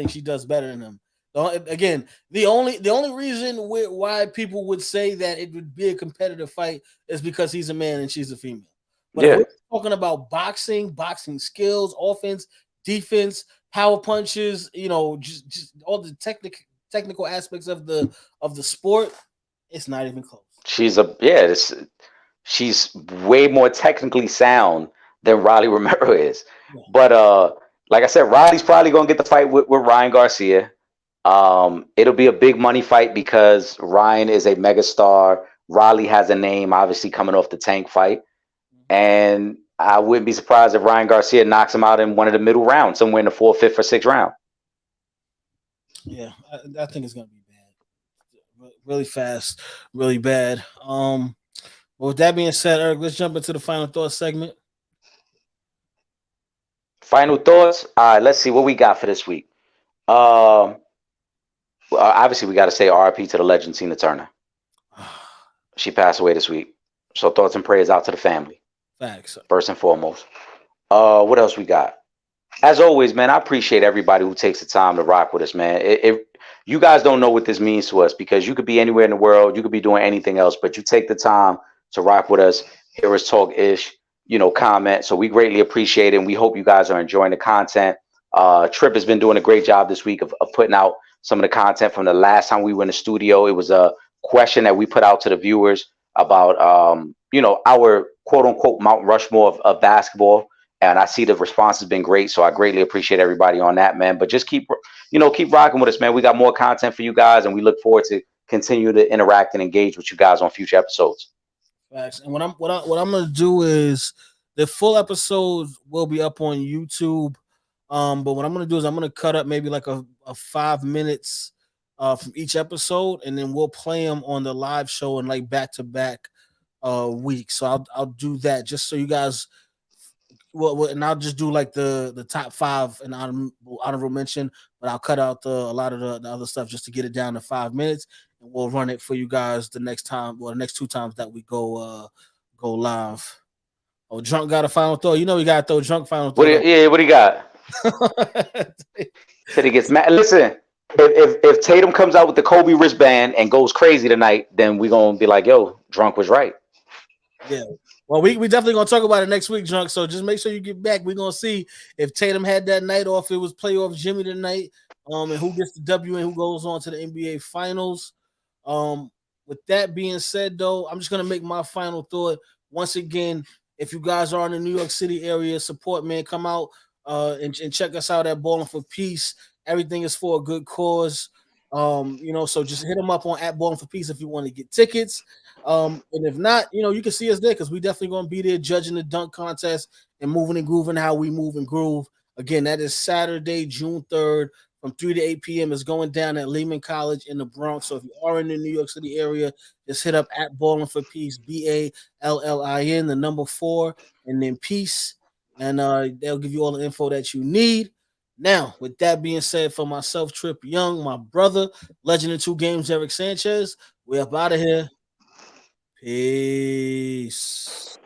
she does better than him. Again, the only reason why people would say that it would be a competitive fight is because he's a man and she's a female. But if we're talking about boxing skills, offense, defense, power punches, just all the technical aspects of the sport, it's not even close. She's way more technically sound than Riley Romero is. Yeah. But like I said, Riley's probably gonna get the fight with Ryan Garcia. It'll be a big money fight because Ryan is a megastar. Riley has a name, obviously coming off the Tank fight. And I wouldn't be surprised if Ryan Garcia knocks him out in one of the middle rounds, somewhere in the 4th, 5th, or 6th round. Yeah, I think it's gonna be bad, really fast, really bad. Well, with that being said, Eric, let's jump into the final thoughts segment. Final thoughts. All right, let's see what we got for this week. Obviously, we got to say RIP to the legend Tina Turner. She passed away this week, so thoughts and prayers out to the family. Thanks. First and foremost. What else we got? As always, man, I appreciate everybody who takes the time to rock with us, man. You guys don't know what this means to us because you could be anywhere in the world, you could be doing anything else, but you take the time to rock with us, hear us talk ish, comment. So we greatly appreciate it, and we hope you guys are enjoying the content. Trip has been doing a great job this week of putting out some of the content from the last time we were in the studio. It was a question that we put out to the viewers about our quote unquote Mount Rushmore of basketball, and I see the response has been great, so I greatly appreciate everybody on that, man. But just keep rocking with us, man. We got more content for you guys, and we look forward to continue to interact and engage with you guys on future episodes. Facts. And what I'm gonna do is the full episodes will be up on YouTube. But what I'm gonna do is I'm gonna cut up maybe like a 5 minutes from each episode, and then we'll play them on the live show in like back-to-back weeks. So I'll do that just so you guys. Well, and I'll just do like the top 5 and honorable mention, but I'll cut out a lot of the other stuff just to get it down to 5 minutes, and we'll run it for you guys the next time, or the next 2 times that we go live. Oh, Drunk got a final thought. We gotta throw Drunk final thought. What do you got? Said he gets mad. Listen, if Tatum comes out with the Kobe wristband and goes crazy tonight, then we're gonna be like, yo, Drunk was right. Yeah. Well, we definitely gonna talk about it next week, Drunk. So just make sure you get back. We're gonna see if Tatum had that night, or if it was playoff Jimmy tonight. And who gets the W and who goes on to the NBA Finals. With that being said, though, I'm just gonna make my final thought once again. If you guys are in the New York City area, support, man. Come out and check us out at Ballin' for Peace. Everything is for a good cause. So just hit them up on at Ballin' for Peace if you want to get tickets. And if not, you can see us there because we definitely gonna be there judging the dunk contest and moving and grooving how we move and groove. Again, that is Saturday, June 3rd from 3 to 8 p.m. It's going down at Lehman College in the Bronx. So if you are in the New York City area, just hit up at Ballin' for Peace, BALLIN, the number 4, and then Peace. And they'll give you all the info that you need. Now, with that being said, for myself, Trip Young, my brother, legend in 2 games, Eric Sanchez, we're up out of here. Peace.